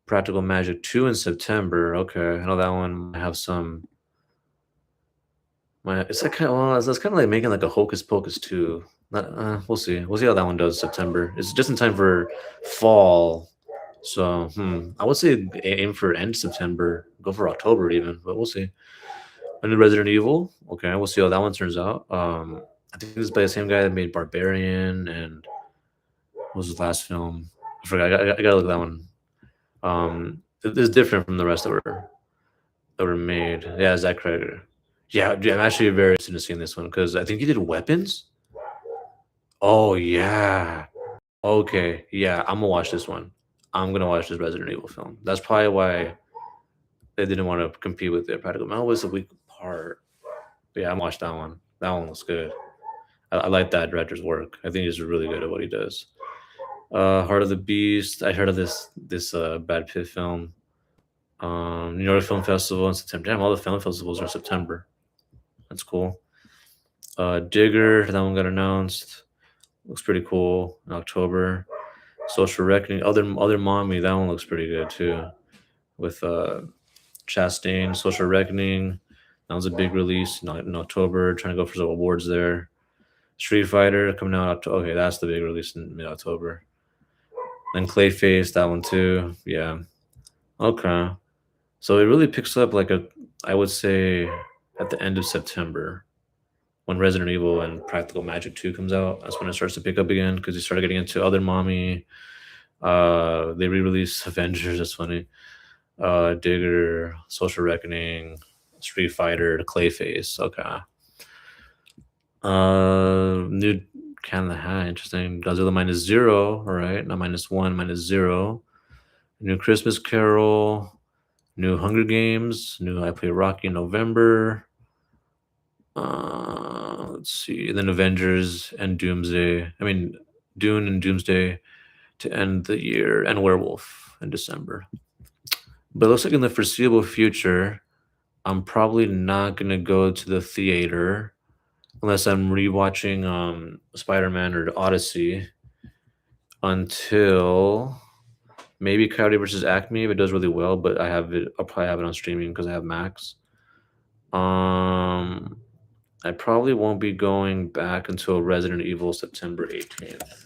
Practical Magic 2 in September. Okay, I know that one might have some. It's like that's kind of like making like a Hocus Pocus 2. We'll see. We'll see how that one does September. It's just in time for fall. So, I would say aim for end September, go for October even, but we'll see. And then Resident Evil, okay, we'll see how that one turns out. I think this is by the same guy that made Barbarian and what was his last film? I forgot. I gotta look at that one. It's different from the rest that were made. Yeah, Zach Cregger. Yeah, I'm actually very interested in seeing this one because I think he did Weapons. Oh yeah. Okay, yeah, I'm gonna watch this one. I'm gonna watch this Resident Evil film. That's probably why they didn't want to compete with the Practical Man. Was a weak part. But yeah, I watched that one. That one looks good. I like that director's work. I think he's really good at what he does. Heart of the Beast. I heard of this Brad Pitt film. New York Film Festival in September. Damn, all the film festivals are in September. That's cool. Digger. That one got announced. Looks pretty cool in October. Social Reckoning. Other Mommy. That one looks pretty good too. With Chastain. Social Reckoning. That was a big release in October. Trying to go for some awards there. Street Fighter coming out. Okay, that's the big release in mid-October. Then Clayface, that one too. Yeah. Okay. So it really picks up I would say at the end of September when Resident Evil and Practical Magic 2 comes out. That's when it starts to pick up again because they started getting into Other Mommy. They re-released Avengers. That's funny. Digger, Social Reckoning, Street Fighter, Clayface. Okay. New Cat in the Hat. Interesting. Godzilla -0. All right. Not -1, -0. New Christmas Carol. New Hunger Games. New I Play Rocky in November. Let's see. And then Avengers and Doomsday. Dune and Doomsday to end the year, and Werewolf in December. But it looks like in the foreseeable future, I'm probably not gonna go to the theater unless I'm rewatching Spider-Man or Odyssey until maybe Coyote versus Acme if it does really well, but I'll probably have it on streaming because I have Max. Um I probably won't be going back until Resident Evil September 18th.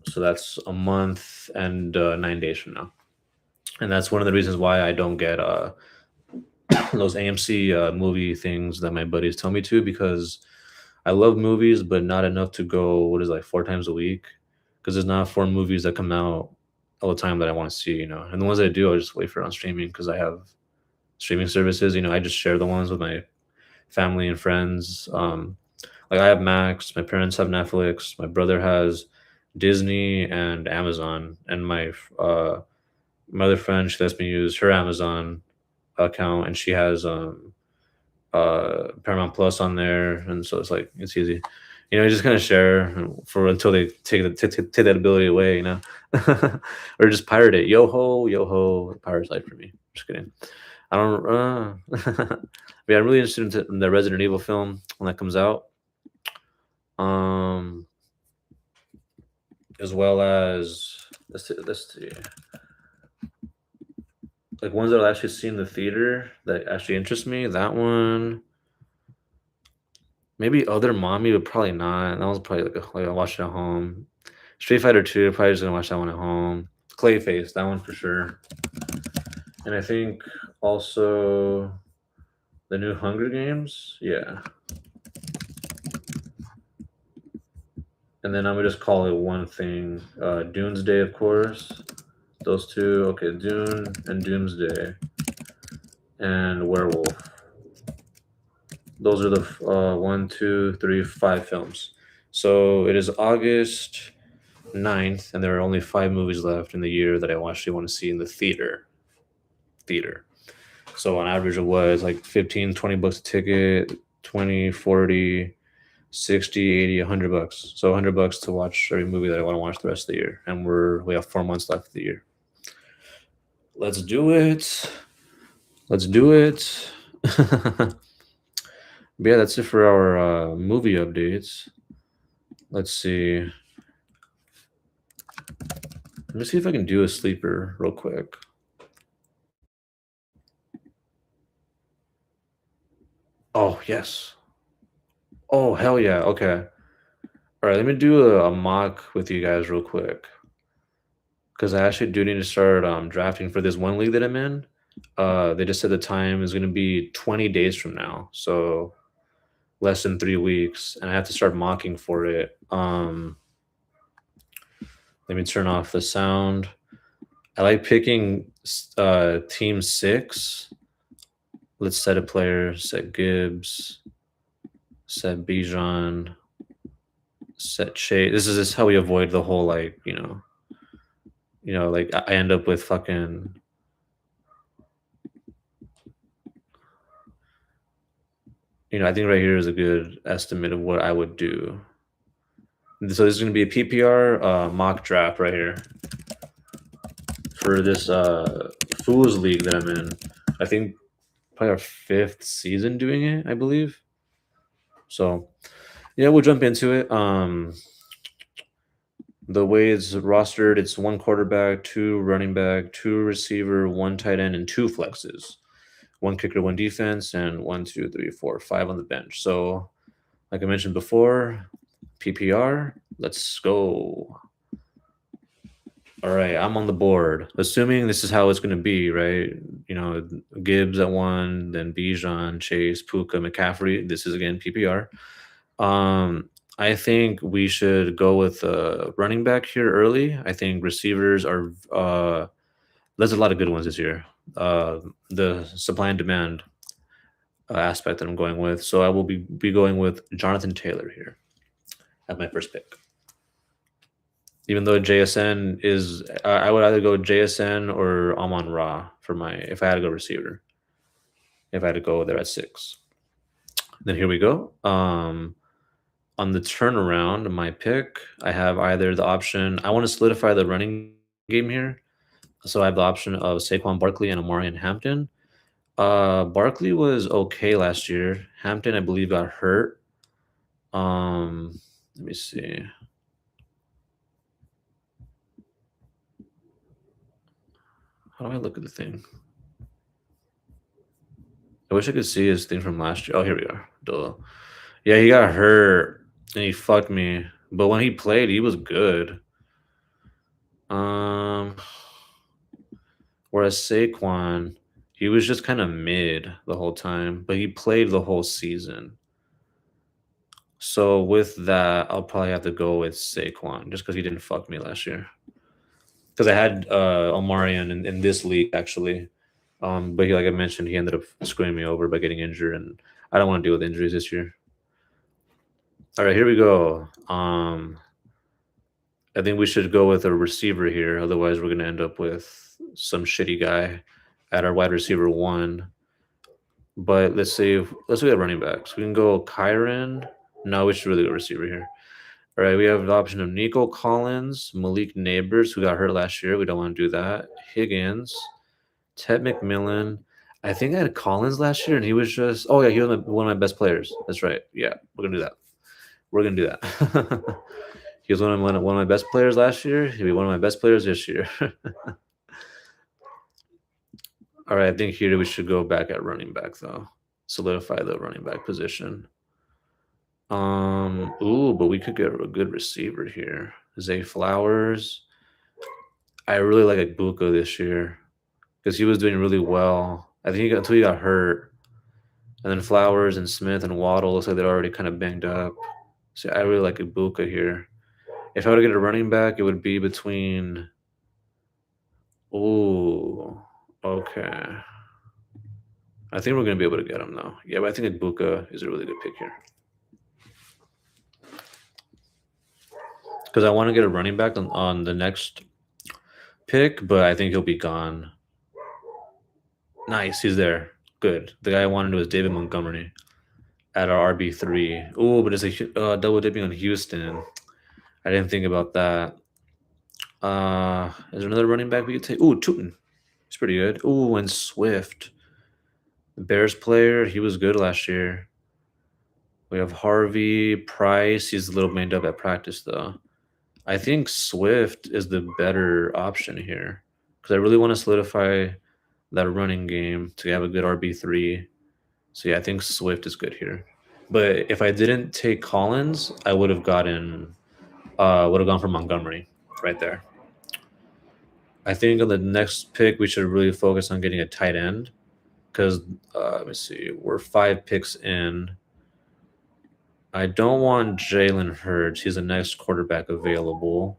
So that's a month and 9 days from now. And that's one of the reasons why I don't get those AMC movie things that my buddies tell me to, because I love movies, but not enough to go, what is it, like 4 times a week? Because there's not four movies that come out all the time that I want to see, And the ones I do, I just wait for it on streaming because I have streaming services. I just share the ones with my family and friends. Like I have Max, my parents have Netflix, my brother has Disney and Amazon, and my other friend, she lets me use her Amazon account, and she has Paramount Plus on there, and so it's like it's easy. You just kind of share for until they take that ability away, or just pirate it. Yo ho, pirate life for me. Just kidding. I don't. But yeah, I'm really interested in the Resident Evil film when that comes out. Um, as well as let's see, like ones that I'll actually see in the theater that actually interest me. That one, maybe Other Mommy, but probably not. That was probably like I watched it at home. Street Fighter 2, probably just gonna watch that one at home. Clayface, that one for sure. And I think also the new Hunger Games, yeah. And then I'm gonna just call it one thing. Doomsday, of course. Those two, okay, Dune and Doomsday, and Werewolf. Those are the 1, 2, 3, 5 films. So it is August 9th, and there are only 5 movies left in the year that I actually want to see in the theater. So on average, it was like 15, 20 bucks a ticket, 20, 40, 60, 80, $100. So $100 to watch every movie that I want to watch the rest of the year. And we have 4 months left of the year. Let's do it. Let's do it. But yeah, that's it for our movie updates. Let's see. Let me see if I can do a sleeper real quick. Oh, yes. Oh, hell yeah. Okay. All right, let me do a mock with you guys real quick. Because I actually do need to start drafting for this one league that I'm in. They just said the time is going to be 20 days from now. So less than 3 weeks. And I have to start mocking for it. Let me turn off the sound. I like picking team 6. Let's set a player, set Gibbs, set Bijan, set Chase. This is just how we avoid the whole like, like I end up with fucking I think right here is a good estimate of what I would do. So this is going to be a PPR mock draft right here for this Fools League that I'm in. I think probably our 5th season doing it, I believe. So yeah, we'll jump into it. The way it's rostered, it's 1 quarterback, 2 running back, 2 receiver, 1 tight end, and 2 flexes. 1 kicker, 1 defense, and 1, 2, 3, 4, 5 on the bench. So, like I mentioned before, PPR, let's go. All right, I'm on the board. Assuming this is how it's going to be, right? Gibbs at 1, then Bijan, Chase, Puka, McCaffrey. This is again PPR. I think we should go with running back here early. I think receivers are there's a lot of good ones this year. The supply and demand aspect that I'm going with. So I will be going with Jonathan Taylor here at my first pick. Even though JSN is, I would either go JSN or Amon Ra if I had to go receiver. If I had to go there at 6. Then here we go. On the turnaround, my pick, I have either the option, I want to solidify the running game here. So I have the option of Saquon Barkley and Amari and Hampton. Barkley was okay last year. Hampton, I believe, got hurt. Let me see. How do I look at the thing? I wish I could see his thing from last year. Oh, here we are. Duh. Yeah, he got hurt and he fucked me. But when he played, he was good. Um, Whereas Saquon, he was just kind of mid the whole time, but he played the whole season. So with that, I'll probably have to go with Saquon just because he didn't fuck me last year. Because I had Omarion in this league actually, but like I mentioned, he ended up screwing me over by getting injured, and I don't want to deal with injuries this year. All right, here we go. I think we should go with a receiver here. Otherwise, we're gonna end up with some shitty guy at our wide receiver 1. But let's look at running backs. We can go Kyron. No, we should really go receiver here. All right, we have the option of Nico Collins, Malik Neighbors, who got hurt last year. We don't want to do that. Higgins, Ted McMillan. I think I had Collins last year, and he was just, oh, yeah, he was one of my best players. That's right. Yeah, we're going to do that. We're going to do that. He was one of my best players last year. He'll be one of my best players this year. All right, I think here we should go back at running back, though. Solidify the running back position. But we could get a good receiver here. Zay Flowers. I really like Ibuka this year because he was doing really well. I think until he got hurt. And then Flowers and Smith and Waddle looks like they're already kind of banged up. So I really like Ibuka here. If I were to get a running back, it would be between. Ooh, okay. I think we're going to be able to get him, though. Yeah, but I think Ibuka is a really good pick here. Because I want to get a running back on the next pick, but I think he'll be gone. Nice, he's there. Good. The guy I wanted was David Montgomery at our RB3. Oh, but it's a double dipping on Houston. I didn't think about that. Is there another running back we could take? Ooh, Tootin. He's pretty good. Ooh, and Swift. The Bears player, he was good last year. We have Harvey, Price. He's a little banged up at practice, though. I think Swift is the better option here because I really want to solidify that running game to have a good RB3. So, yeah, I think Swift is good here. But if I didn't take Collins, I would have gone for Montgomery right there. I think on the next pick, we should really focus on getting a tight end because, let me see, we're 5 picks in. I don't want Jalen Hurts. He's the next quarterback available.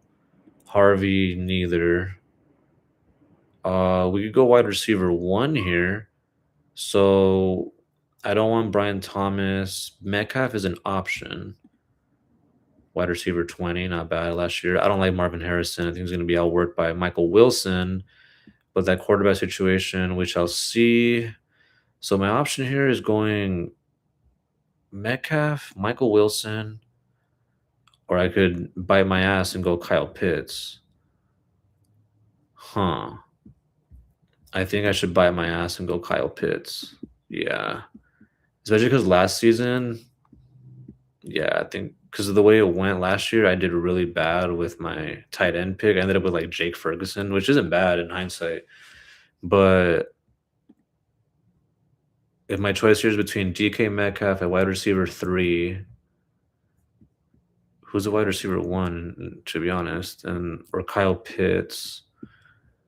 Harvey, neither. We could go wide receiver 1 here. So I don't want Brian Thomas. Metcalf is an option. Wide receiver 20, not bad last year. I don't like Marvin Harrison. I think he's going to be outworked by Michael Wilson. But that quarterback situation, which I'll see. So my option here is going Metcalf, Michael Wilson, or I could bite my ass and go Kyle Pitts. I think I should bite my ass and go Kyle Pitts. Yeah. Especially because last season, yeah, I think because of the way it went last year, I did really bad with my tight end pick. I ended up with like Jake Ferguson, which isn't bad in hindsight. But if my choice here is between DK Metcalf at wide receiver 3, who's a wide receiver 1, to be honest, or Kyle Pitts,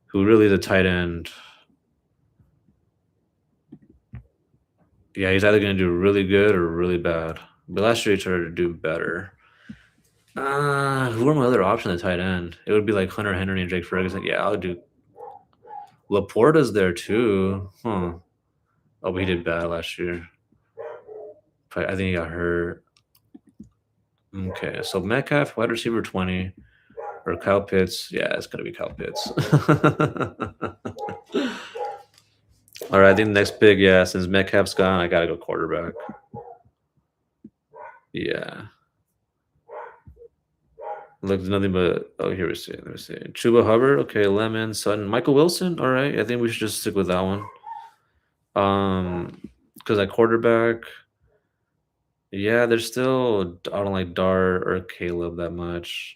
who really is a tight end. Yeah, he's either going to do really good or really bad. But last year he tried to do better. Who are my other options at tight end? It would be like Hunter Henry and Jake Ferguson. Yeah, I'll do. Laporta's there too. Oh, but he did bad last year. I think he got hurt. Okay, so Metcalf, wide receiver 20, or Kyle Pitts. Yeah, it's going to be Kyle Pitts. All right, I think the next pick, yeah, since Metcalf's gone, I got to go quarterback. Yeah. Look, nothing but oh, here we see. Let me see. Chuba Hubbard, okay. Lemon, Sutton, Michael Wilson. All right, I think we should just stick with that one. Because at quarterback, yeah, there's still I don't like Dart or Caleb that much.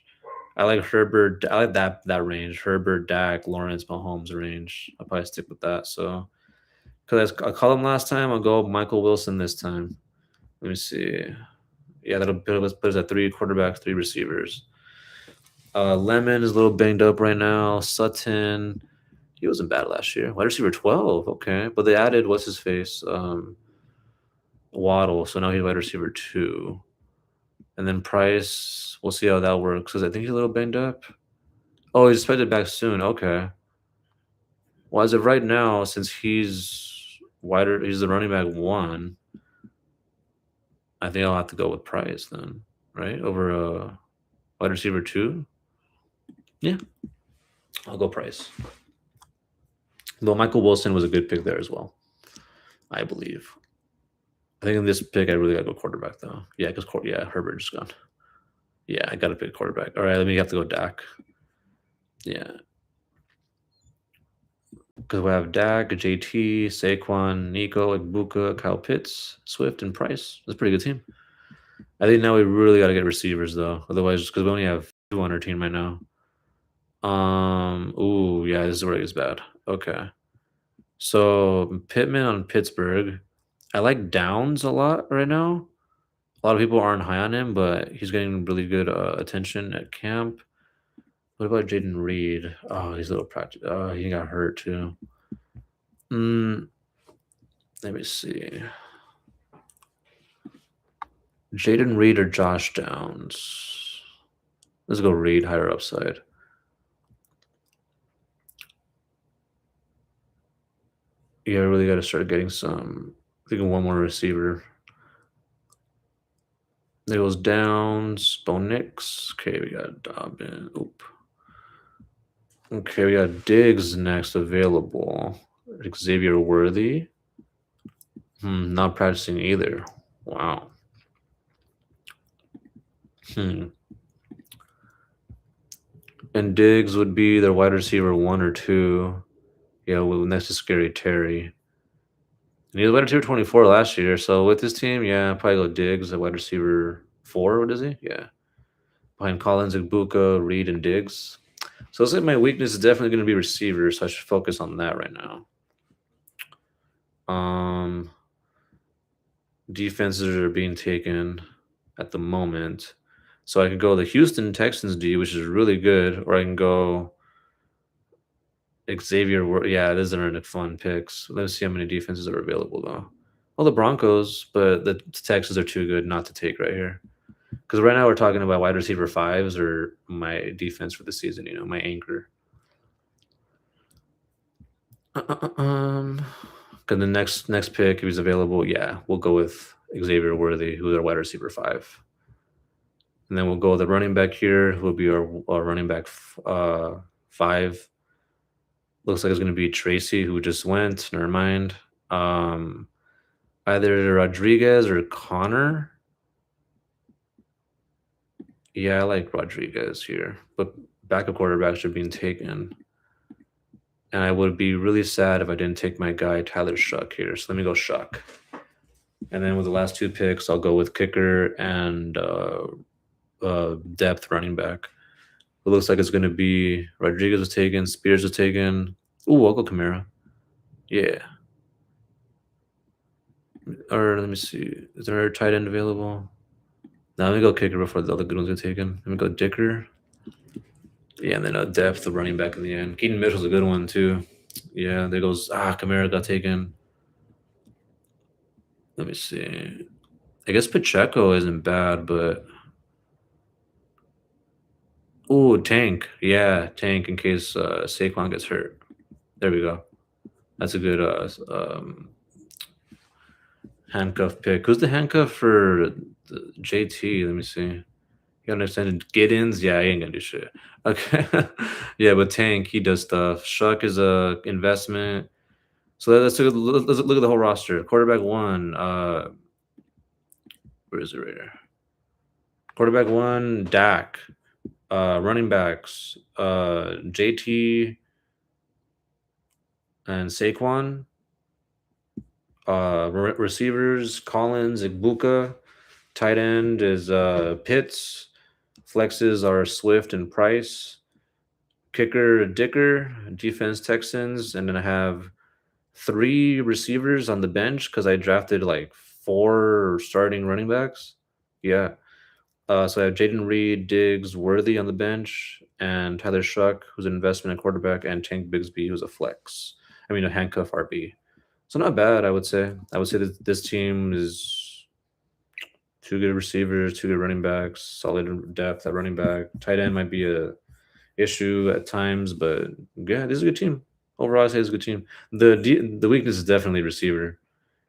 I like Herbert. I like that range. Herbert, Dak, Lawrence, Mahomes range. I'll probably stick with that. So because I called him last time, I'll go Michael Wilson this time. Let me see. Yeah, that'll put us at 3 quarterbacks, 3 receivers. Lemon is a little banged up right now. Sutton, he wasn't bad last year. Wide receiver 12, okay. But they added what's his face? Waddle. So now he's wide receiver 2. And then Price, we'll see how that works because I think he's a little banged up. Oh, he's expected back soon. Okay. Well, as of right now, since he's the running back 1, I think I'll have to go with Price then, right? Over wide receiver 2. Yeah, I'll go Price. Though Michael Wilson was a good pick there as well, I believe. I think in this pick, I really got to go quarterback, though. Yeah, because Herbert just gone. Yeah, I got to pick quarterback. All right, let me have to go Dak. Yeah. Because we have Dak, JT, Saquon, Nico, Igbuka, Kyle Pitts, Swift, and Price. That's a pretty good team. I think now we really got to get receivers, though. Otherwise, just because we only have 2 on our team right now. Ooh, yeah, this is where it gets bad. Okay. So Pittman on Pittsburgh. I like Downs a lot right now. A lot of people aren't high on him, but he's getting really good attention at camp. What about Jaden Reed? Oh, he's a little practice. Oh, he got hurt too. Let me see. Jaden Reed or Josh Downs? Let's go Reed, higher upside. Yeah, I really got to start getting some. I think 1 more receiver. There goes Downs, Bo Nix. Okay, we got Dobbin. Oop. Okay, we got Diggs next available. Xavier Worthy. Not practicing either. Wow. And Diggs would be their wide receiver 1 or 2. Yeah, well, next to Scary Terry. And he was wide receiver 24 last year. So with this team, yeah, probably go Diggs at wide receiver 4. What is he? Yeah. Behind Collins, Igbuka, Reed, and Diggs. So looks like my weakness is definitely going to be receiver, so I should focus on that right now. Defenses are being taken at the moment. So I can go the Houston Texans D, which is really good, or I can go Xavier. Yeah, these are fun picks. Let's see how many defenses are available, though. Well, the Broncos, but the Texans are too good not to take right here. Because right now we're talking about wide receiver 5s or my defense for the season, my anchor. Because the next pick, if he's available, yeah, we'll go with Xavier Worthy, who's our wide receiver 5. And then we'll go with the running back here, who will be our running back 5. Looks like it's going to be Tracy, who just went. Never mind. Either Rodriguez or Connor. Yeah, I like Rodriguez here. But backup quarterbacks are being taken. And I would be really sad if I didn't take my guy, Tyler Shuck, here. So let me go Shuck. And then with the last 2 picks, I'll go with kicker and depth running back. It looks like it's going to be Rodriguez was taken, Spears was taken. Ooh, I'll go Kamara. Yeah. Or let me see. Is there a tight end available? Now let me go kicker before the other good ones get taken. Let me go Dicker. Yeah, and then depth, the running back in the end. Keaton Mitchell's a good one too. Yeah, there goes Kamara got taken. Let me see. I guess Pacheco isn't bad, but ooh, Tank. Yeah, Tank in case Saquon gets hurt. There we go. That's a good handcuff pick. Who's the handcuff for the JT? Let me see. You understand Giddens? Yeah, he ain't gonna do shit. Okay. Yeah, but Tank, he does stuff. Shuck is a investment. So let's look at the whole roster. Quarterback 1. Where is it right here? Quarterback 1, Dak. Running backs, JT and Saquon. Receivers, Collins, Igbuka. Tight end is Pitts. Flexes are Swift and Price. Kicker, Dicker. Defense, Texans. And then I have 3 receivers on the bench because I drafted like 4 starting running backs. Yeah. So I have Jaden Reed, Diggs, Worthy on the bench, and Tyler Shuck, who's an investment at quarterback, and Tank Bigsby, who's a flex. I mean, a handcuff RB. So not bad, I would say. I would say that this team is 2 good receivers, 2 good running backs, solid depth at running back. Tight end might be a issue at times, but yeah, this is a good team. Overall, I say it's a good team. The weakness is definitely receiver.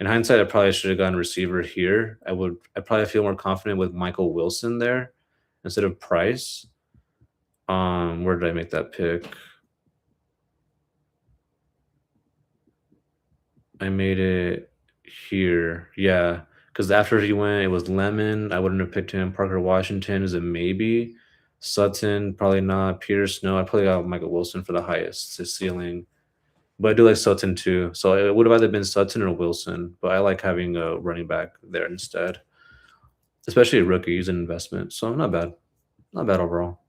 In hindsight, I probably should have gone receiver here. I probably feel more confident with Michael Wilson there instead of Price. Where did I make that pick? I made it here. Yeah. Because after he went, it was Lemon. I wouldn't have picked him. Parker Washington is a maybe. Sutton, probably not. Peter Snow. I probably got Michael Wilson for the highest ceiling. But I do like Sutton too. So it would have either been Sutton or Wilson. But I like having a running back there instead. Especially a rookie. He's an investment. So not bad. Not bad overall.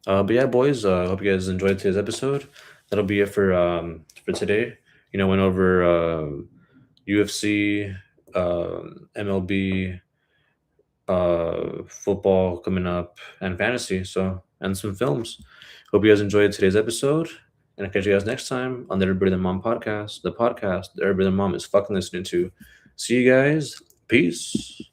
But yeah, boys, I hope you guys enjoyed today's episode. That'll be it for today. Went over UFC, MLB, football coming up, and fantasy. So and some films. Hope you guys enjoyed today's episode, and I'll catch you guys next time on the Everybody Than Mom podcast, the podcast that Everybody Than Mom is fucking listening to. See you guys. Peace.